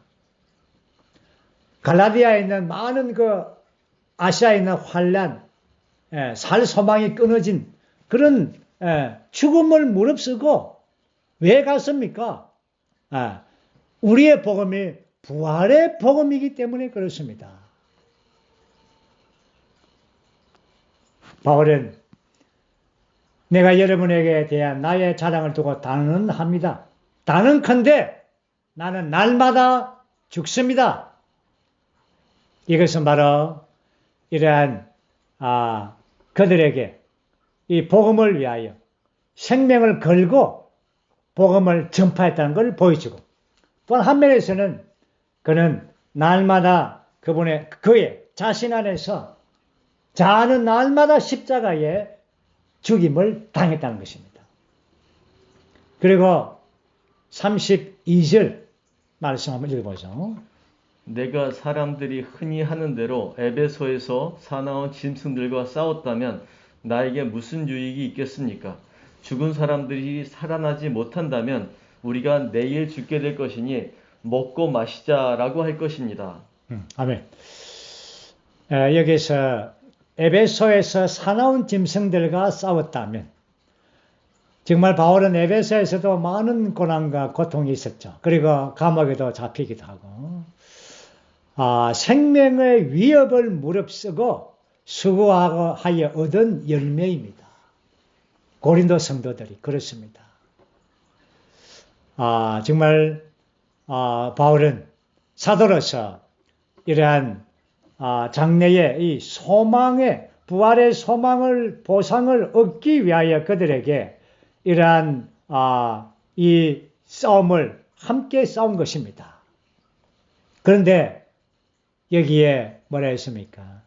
갈라디아에 있는 많은 아시아에 있는 환란, 살 소망이 끊어진 그런 죽음을 무릅쓰고 왜 갔습니까? 우리의 복음이 부활의 복음이기 때문에 그렇습니다. 바울은 내가 여러분에게 대한 나의 자랑을 두고 단언합니다. 단언컨대 나는 날마다 죽습니다. 이것은 바로 이러한 그들에게 이 복음을 위하여 생명을 걸고 복음을 전파했다는 것을 보여주고, 또한 한면에서는 그는 날마다 그의 자신 안에서 자아는 날마다 십자가에 죽임을 당했다는 것입니다. 그리고 32절 말씀 한번 읽어보죠. 내가 사람들이 흔히 하는 대로 에베소에서 사나운 짐승들과 싸웠다면 나에게 무슨 유익이 있겠습니까? 죽은 사람들이 살아나지 못한다면 우리가 내일 죽게 될 것이니 먹고 마시자라고 할 것입니다. 아멘. 여기서 에베소에서 사나운 짐승들과 싸웠다면, 정말 바울은 에베소에서도 많은 고난과 고통이 있었죠. 그리고 감옥에도 잡히기도 하고, 생명의 위협을 무릅쓰고 수고하여 얻은 열매입니다. 고린도 성도들이 그렇습니다. 정말 바울은 사도로서 이러한 장래의 이 소망의 부활의 소망을 보상을 얻기 위하여 그들에게 이러한 이 싸움을 함께 싸운 것입니다. 그런데 여기에 뭐라 했습니까?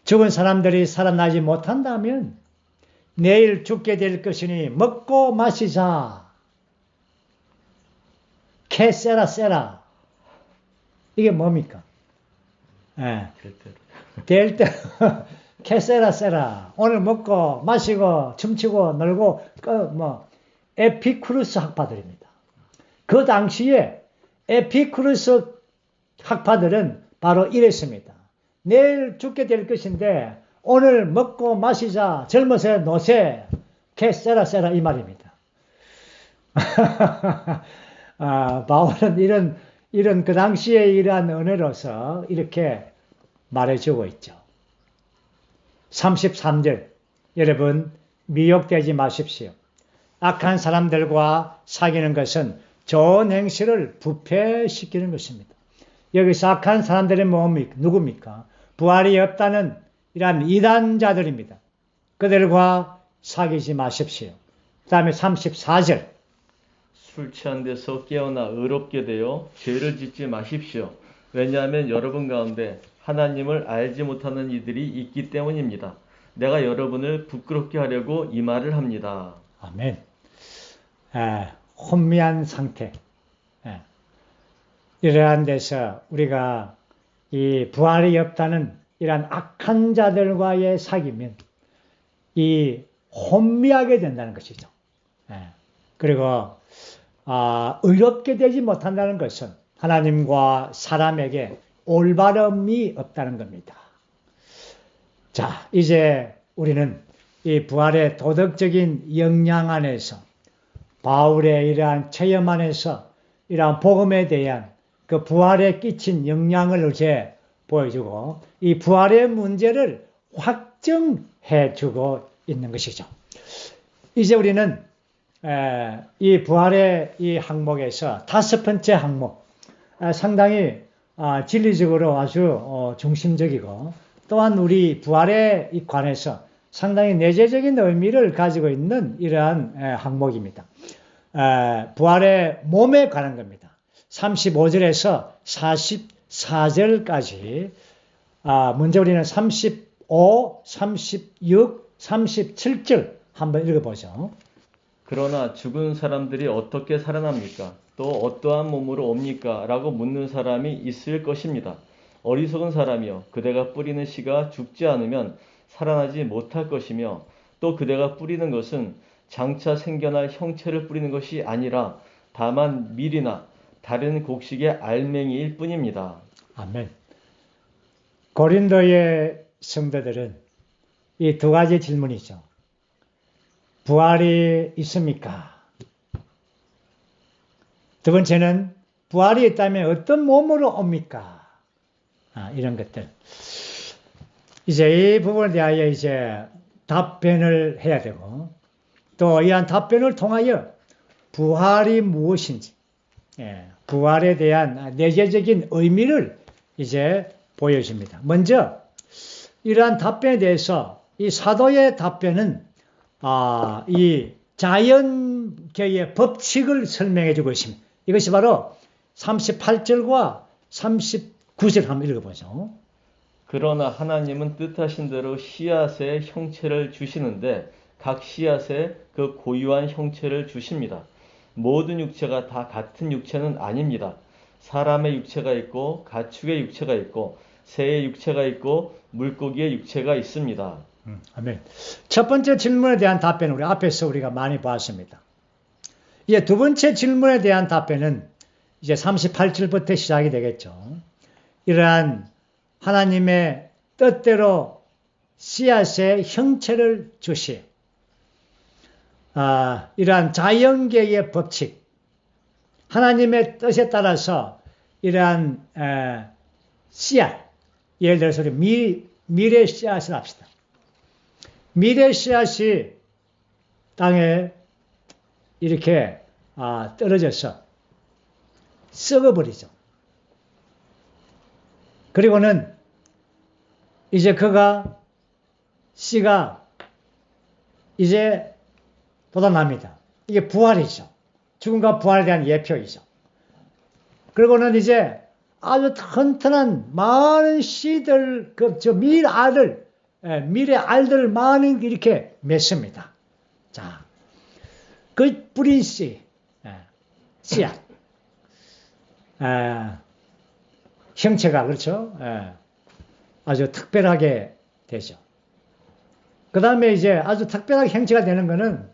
죽은 사람들이 살아나지 못한다면 내일 죽게 될 것이니 먹고 마시자. 케세라 세라. 이게 뭡니까? 될 때 케세라 세라. 오늘 먹고 마시고 춤추고 놀고 에피쿠르스 학파들입니다. 그 당시에 에피쿠르스 학파들은 바로 이랬습니다. 내일 죽게 될 것인데 오늘 먹고 마시자, 젊어서 노세, 케세라 세라 이 말입니다. 바울은 이런 그 당시에 이러한 은혜로서 이렇게 말해주고 있죠. 33절, 여러분 미혹되지 마십시오. 악한 사람들과 사귀는 것은 좋은 행실을 부패시키는 것입니다. 여기서 악한 사람들이 누굽니까? 부활이 없다는 이러한 이단자들입니다. 그들과 사귀지 마십시오. 그 다음에 34절, 술 취한 데서 깨어나 의롭게 되어 죄를 짓지 마십시오. 왜냐하면 여러분 가운데 하나님을 알지 못하는 이들이 있기 때문입니다. 내가 여러분을 부끄럽게 하려고 이 말을 합니다. 아멘. 혼미한 상태. 이러한 데서 우리가 이 부활이 없다는 이러한 악한 자들과의 사귀면 이 혼미하게 된다는 것이죠. 그리고 의롭게 되지 못한다는 것은 하나님과 사람에게 올바름이 없다는 겁니다. 자, 이제 우리는 이 부활의 도덕적인 역량 안에서 바울의 이러한 체험 안에서 이러한 복음에 대한 그 부활에 끼친 영향을 이제 보여주고 이 부활의 문제를 확정해 주고 있는 것이죠. 이제 우리는 이 부활의 이 항목에서 5번째 항목, 상당히 진리적으로 아주 중심적이고 또한 우리 부활에 관해서 상당히 내재적인 의미를 가지고 있는 이러한 항목입니다. 부활의 몸에 관한 겁니다. 35절에서 44절까지 먼저 우리는 35, 36, 37절 한번 읽어보죠. 그러나 죽은 사람들이 어떻게 살아납니까? 또 어떠한 몸으로 옵니까? 라고 묻는 사람이 있을 것입니다. 어리석은 사람이여, 그대가 뿌리는 씨가 죽지 않으면 살아나지 못할 것이며, 또 그대가 뿌리는 것은 장차 생겨날 형체를 뿌리는 것이 아니라 다만 밀이나 다른 곡식의 알맹이일 뿐입니다. 아멘. 고린도의 성도들은 이 두 가지 질문이죠. 부활이 있습니까? 두 번째는 부활이 있다면 어떤 몸으로 옵니까? 이런 것들. 이제 이 부분에 대하여 이제 답변을 해야 되고, 또 이러한 답변을 통하여 부활이 무엇인지, 부활에 대한 내재적인 의미를 이제 보여줍니다. 먼저 이러한 답변에 대해서 이 사도의 답변은 이 자연계의 법칙을 설명해 주고 있습니다. 이것이 바로 38절과 39절 한번 읽어보죠. 그러나 하나님은 뜻하신 대로 씨앗의 형체를 주시는데 각 씨앗에 그 고유한 형체를 주십니다. 모든 육체가 다 같은 육체는 아닙니다. 사람의 육체가 있고 가축의 육체가 있고 새의 육체가 있고 물고기의 육체가 있습니다. 아멘. 첫 번째 질문에 대한 답변은 우리 앞에서 우리가 많이 봤습니다. 이제 두 번째 질문에 대한 답변은 이제 38절부터 시작이 되겠죠. 이러한 하나님의 뜻대로 씨앗의 형체를 주시, 이러한 자연계의 법칙, 하나님의 뜻에 따라서 이러한 씨앗, 예를 들어서 밀의 씨앗을 합시다. 밀의 씨앗이 땅에 이렇게 떨어져서 썩어버리죠. 그리고는 이제 씨가 이제 돋아납니다. 이게 부활이죠. 죽음과 부활에 대한 예표이죠. 그리고는 이제 아주 튼튼한 많은 씨들, 밀의 알들 많은 이렇게 맺습니다. 자, 그 뿌린 씨앗, 형체가 그렇죠. 아주 특별하게 되죠. 그 다음에 이제 아주 특별하게 형체가 되는 것은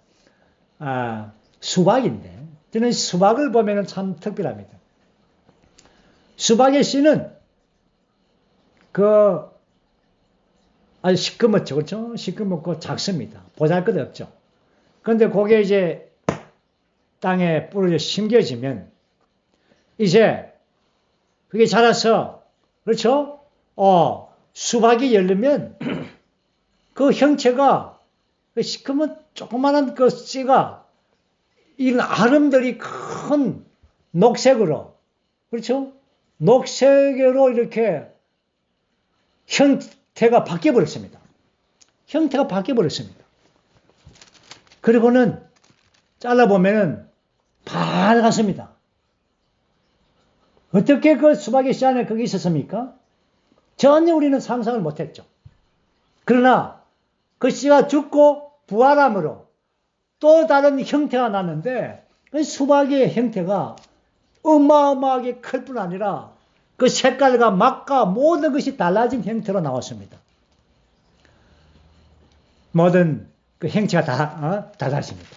수박인데, 저는 수박을 보면 참 특별합니다. 수박의 씨는 아주 시꺼멓죠, 그렇죠? 시꺼멓고 작습니다. 보잘것없죠. 그런데 그게 이제 땅에 뿌려져 심겨지면 이제 그게 자라서, 그렇죠? 수박이 열리면 그 형체가 시커먼 조그마한 그 씨가 이런 아름들이 큰 녹색으로, 그렇죠? 녹색으로 이렇게 형태가 바뀌어버렸습니다. 형태가 바뀌어버렸습니다. 그리고는 잘라보면은 밝았습니다. 어떻게 그 수박의 씨 안에 그게 있었습니까? 전혀 우리는 상상을 못했죠. 그러나 그 씨가 죽고 부활함으로 또 다른 형태가 나는데 그 수박의 형태가 어마어마하게 클 뿐 아니라 그 색깔과 맛과 모든 것이 달라진 형태로 나왔습니다. 모든 그 형체가 다 달라집니다.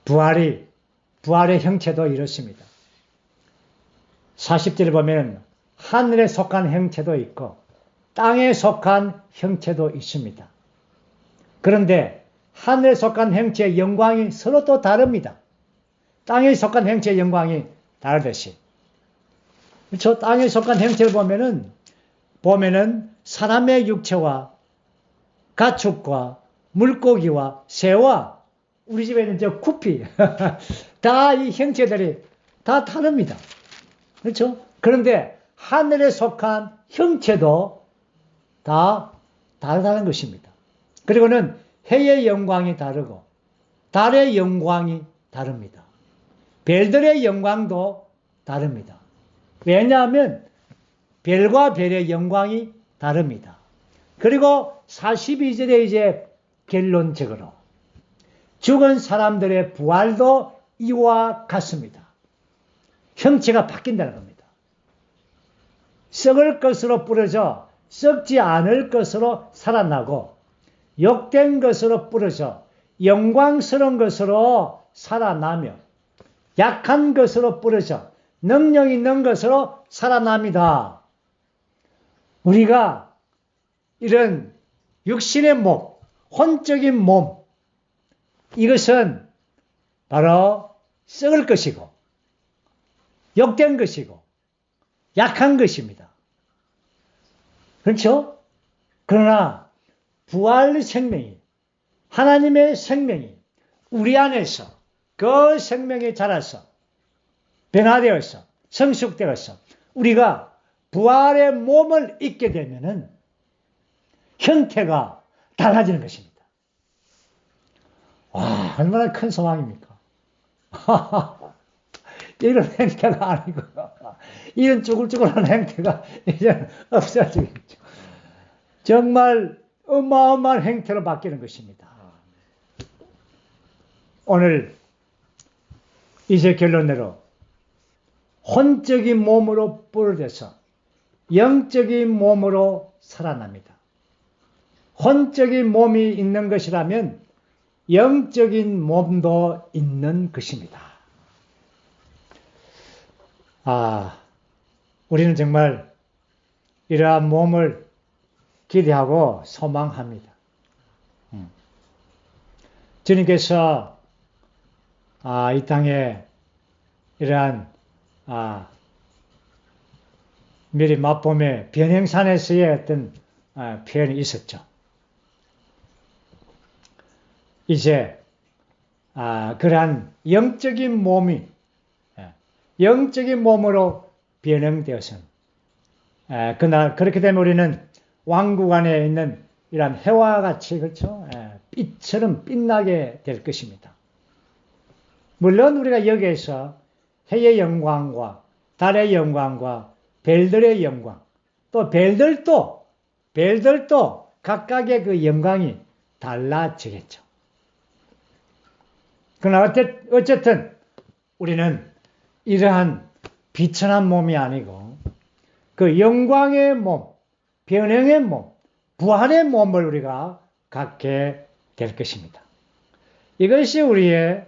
부활의 형체도 이렇습니다. 40절을 보면 하늘에 속한 형체도 있고 땅에 속한 형체도 있습니다. 그런데 하늘에 속한 형체의 영광이 서로 또 다릅니다. 땅에 속한 형체의 영광이 다르듯이. 그렇죠? 땅에 속한 형체를 보면은 사람의 육체와 가축과 물고기와 새와 우리 집에 있는 저 구피 다 이 형체들이 다 다릅니다. 그렇죠? 그런데 하늘에 속한 형체도 다 다르다는 것입니다. 그리고는 해의 영광이 다르고 달의 영광이 다릅니다. 별들의 영광도 다릅니다. 왜냐하면 별과 별의 영광이 다릅니다. 그리고 42절에 이제 결론적으로 죽은 사람들의 부활도 이와 같습니다. 형체가 바뀐다는 겁니다. 썩을 것으로 부러져 썩지 않을 것으로 살아나고 욕된 것으로 부러져 영광스러운 것으로 살아나며 약한 것으로 부러져 능력 있는 것으로 살아납니다. 우리가 이런 육신의 몸, 혼적인 몸, 이것은 바로 썩을 것이고 욕된 것이고 약한 것입니다. 그렇죠? 그러나 부활 생명이, 하나님의 생명이 우리 안에서 그 생명이 자라서 변화되어서 성숙되어서 우리가 부활의 몸을 입게 되면은 형태가 달라지는 것입니다. 와, 얼마나 큰 소망입니까? 이런 행태가 아니고 이런 쭈글쭈글한 행태가 이제 없어지겠죠. 정말 어마어마한 행태로 바뀌는 것입니다. 오늘 이제 결론으로 혼적인 몸으로 부르져서 영적인 몸으로 살아납니다. 혼적인 몸이 있는 것이라면 영적인 몸도 있는 것입니다. 우리는 정말 이러한 몸을 기대하고 소망합니다. 주님께서 이 땅에 이러한 미리 맛봄의 변행산에서의 어떤 표현이 있었죠. 이제 그러한 영적인 몸이 영적인 몸으로 변형되어서 그날 그렇게 되면 우리는 왕국 안에 있는 이러한 해와 같이 그렇죠? 빛처럼 빛나게 될 것입니다. 물론 우리가 여기에서 해의 영광과 달의 영광과 별들의 영광, 또 별들도 각각의 그 영광이 달라지겠죠. 그러나 어쨌든 우리는 이러한 비천한 몸이 아니고 그 영광의 몸, 변형의 몸, 부활의 몸을 우리가 갖게 될 것입니다. 이것이 우리의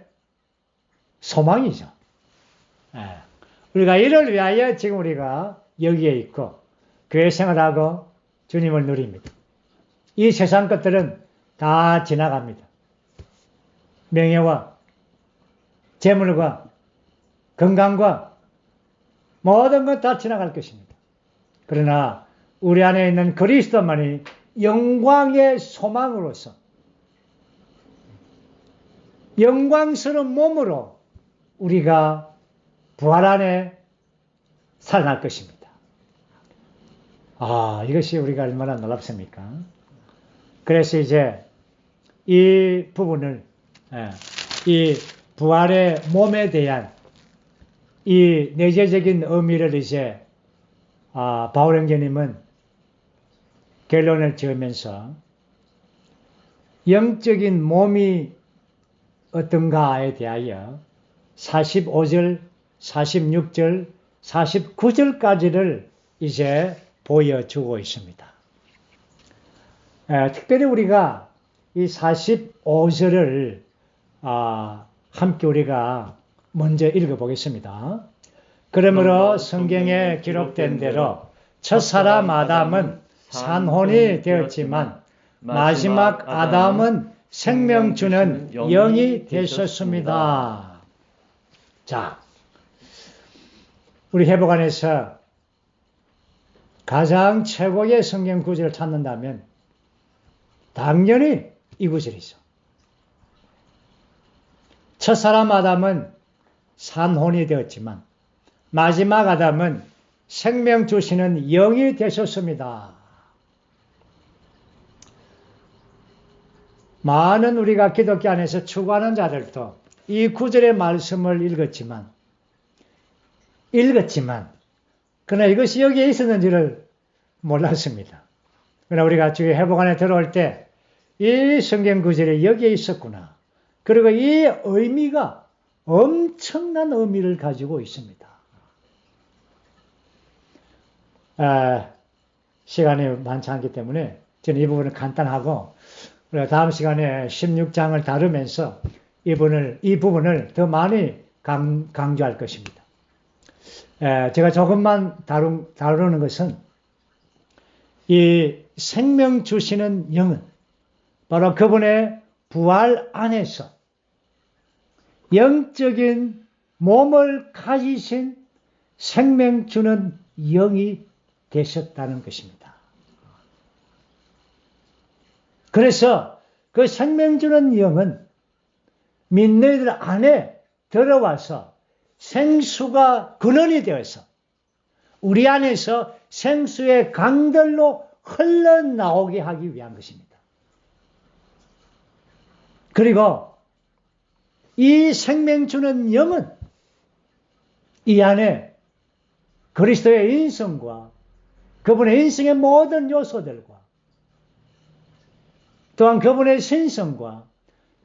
소망이죠. 우리가 이를 위하여 지금 우리가 여기에 있고 교회 생활하고 주님을 누립니다. 이 세상 것들은 다 지나갑니다. 명예와 재물과 건강과 모든 것 다 지나갈 것입니다. 그러나 우리 안에 있는 그리스도만이 영광의 소망으로서 영광스러운 몸으로 우리가 부활 안에 살아날 것입니다. 이것이 우리가 얼마나 놀랍습니까? 그래서 이제 이 부분을 이 부활의 몸에 대한 이 내재적인 의미를 이제 바울 형제님은 결론을 지으면서 영적인 몸이 어떤가에 대하여 45절, 46절, 49절까지를 이제 보여주고 있습니다. 특별히 우리가 이 45절을 함께 우리가 먼저 읽어보겠습니다. 그러므로 성경에 기록된 대로 첫사람 아담은 산혼이 되었지만 마지막 아담은 생명 주는 영이 되셨습니다. 자, 우리 회복안에서 가장 최고의 성경 구절을 찾는다면 당연히 이 구절이죠. 첫사람 아담은 산혼이 되었지만 마지막 아담은 생명 주시는 영이 되셨습니다. 많은 우리가 기독교 안에서 추구하는 자들도 이 구절의 말씀을 읽었지만 그러나 이것이 여기에 있었는지를 몰랐습니다. 그러나 우리가 주의 회복 안에 들어올 때 이 성경 구절이 여기에 있었구나. 그리고 이 의미가 엄청난 의미를 가지고 있습니다. 시간이 많지 않기 때문에 저는 이 부분은 간단하고 다음 시간에 16장을 다루면서 이 부분을 더 많이 강조할 것입니다. 제가 조금만 다루는 것은 이 생명 주시는 영은 바로 그분의 부활 안에서 영적인 몸을 가지신 생명 주는 영이 되셨다는 것입니다. 그래서 그 생명 주는 영은 믿는 이들 안에 들어와서 생수가 근원이 되어서 우리 안에서 생수의 강들로 흘러나오게 하기 위한 것입니다. 그리고 이 생명 주는 영은 이 안에 그리스도의 인성과 그분의 인성의 모든 요소들과 또한 그분의 신성과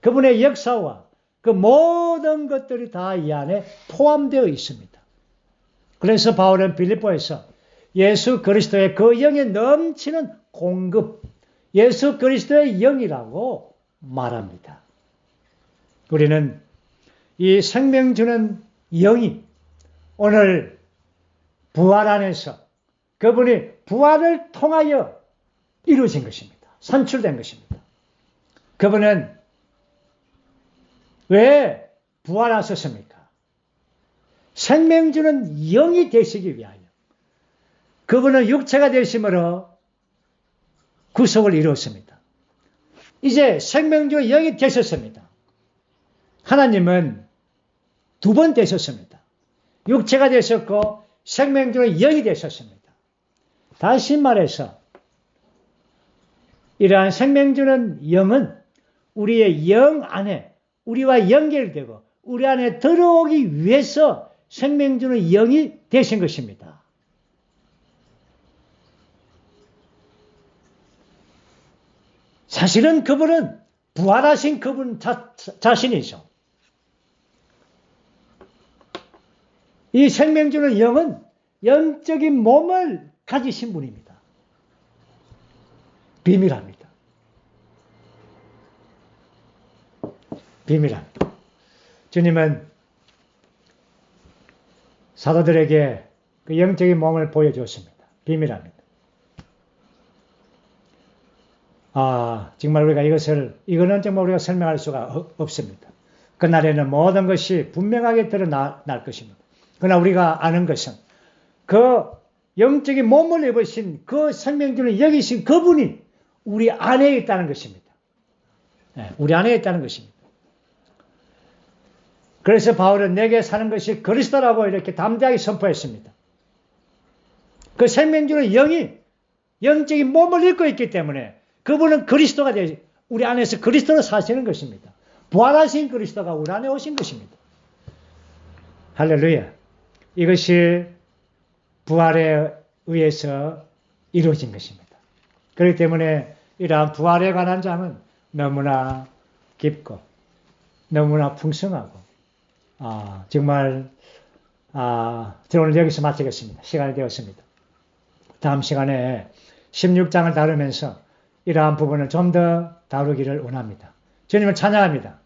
그분의 역사와 그 모든 것들이 다 이 안에 포함되어 있습니다. 그래서 바울은 빌립보에서 예수 그리스도의 그 영에 넘치는 공급, 예수 그리스도의 영이라고 말합니다. 우리는 이 생명 주는 영이 오늘 부활 안에서 그분이 부활을 통하여 이루어진 것입니다. 산출된 것입니다. 그분은 왜 부활하셨습니까? 생명 주는 영이 되시기 위하여. 그분은 육체가 되심으로 구속을 이루었습니다. 이제 생명 주는 영이 되셨습니다. 하나님은 두 번 되셨습니다. 육체가 되셨고 생명 주는 영이 되셨습니다. 다시 말해서 이러한 생명 주는 영은 우리의 영 안에 우리와 연결되고 우리 안에 들어오기 위해서 생명 주는 영이 되신 것입니다. 사실은 그분은 부활하신 그분 자신이죠. 이 생명 주는 영은 영적인 몸을 가지신 분입니다. 비밀합니다. 비밀합니다. 주님은 사도들에게 그 영적인 몸을 보여주었습니다. 비밀합니다. 정말 우리가 이거는 정말 우리가 설명할 수가 없습니다. 그날에는 모든 것이 분명하게 드러날 것입니다. 그러나 우리가 아는 것은 그 영적인 몸을 입으신 그 생명주는 여기신 그분이 우리 안에 있다는 것입니다. 우리 안에 있다는 것입니다. 그래서 바울은 내게 사는 것이 그리스도라고 이렇게 담대하게 선포했습니다. 그 생명주는 영이 영적인 몸을 입고 있기 때문에 그분은 그리스도가 되지 우리 안에서 그리스도로 사시는 것입니다. 부활하신 그리스도가 우리 안에 오신 것입니다. 할렐루야. 이것이 부활에 의해서 이루어진 것입니다. 그렇기 때문에 이러한 부활에 관한 잠은 너무나 깊고 너무나 풍성하고 정말 저는 오늘 여기서 마치겠습니다. 시간이 되었습니다. 다음 시간에 16장을 다루면서 이러한 부분을 좀 더 다루기를 원합니다. 주님을 찬양합니다.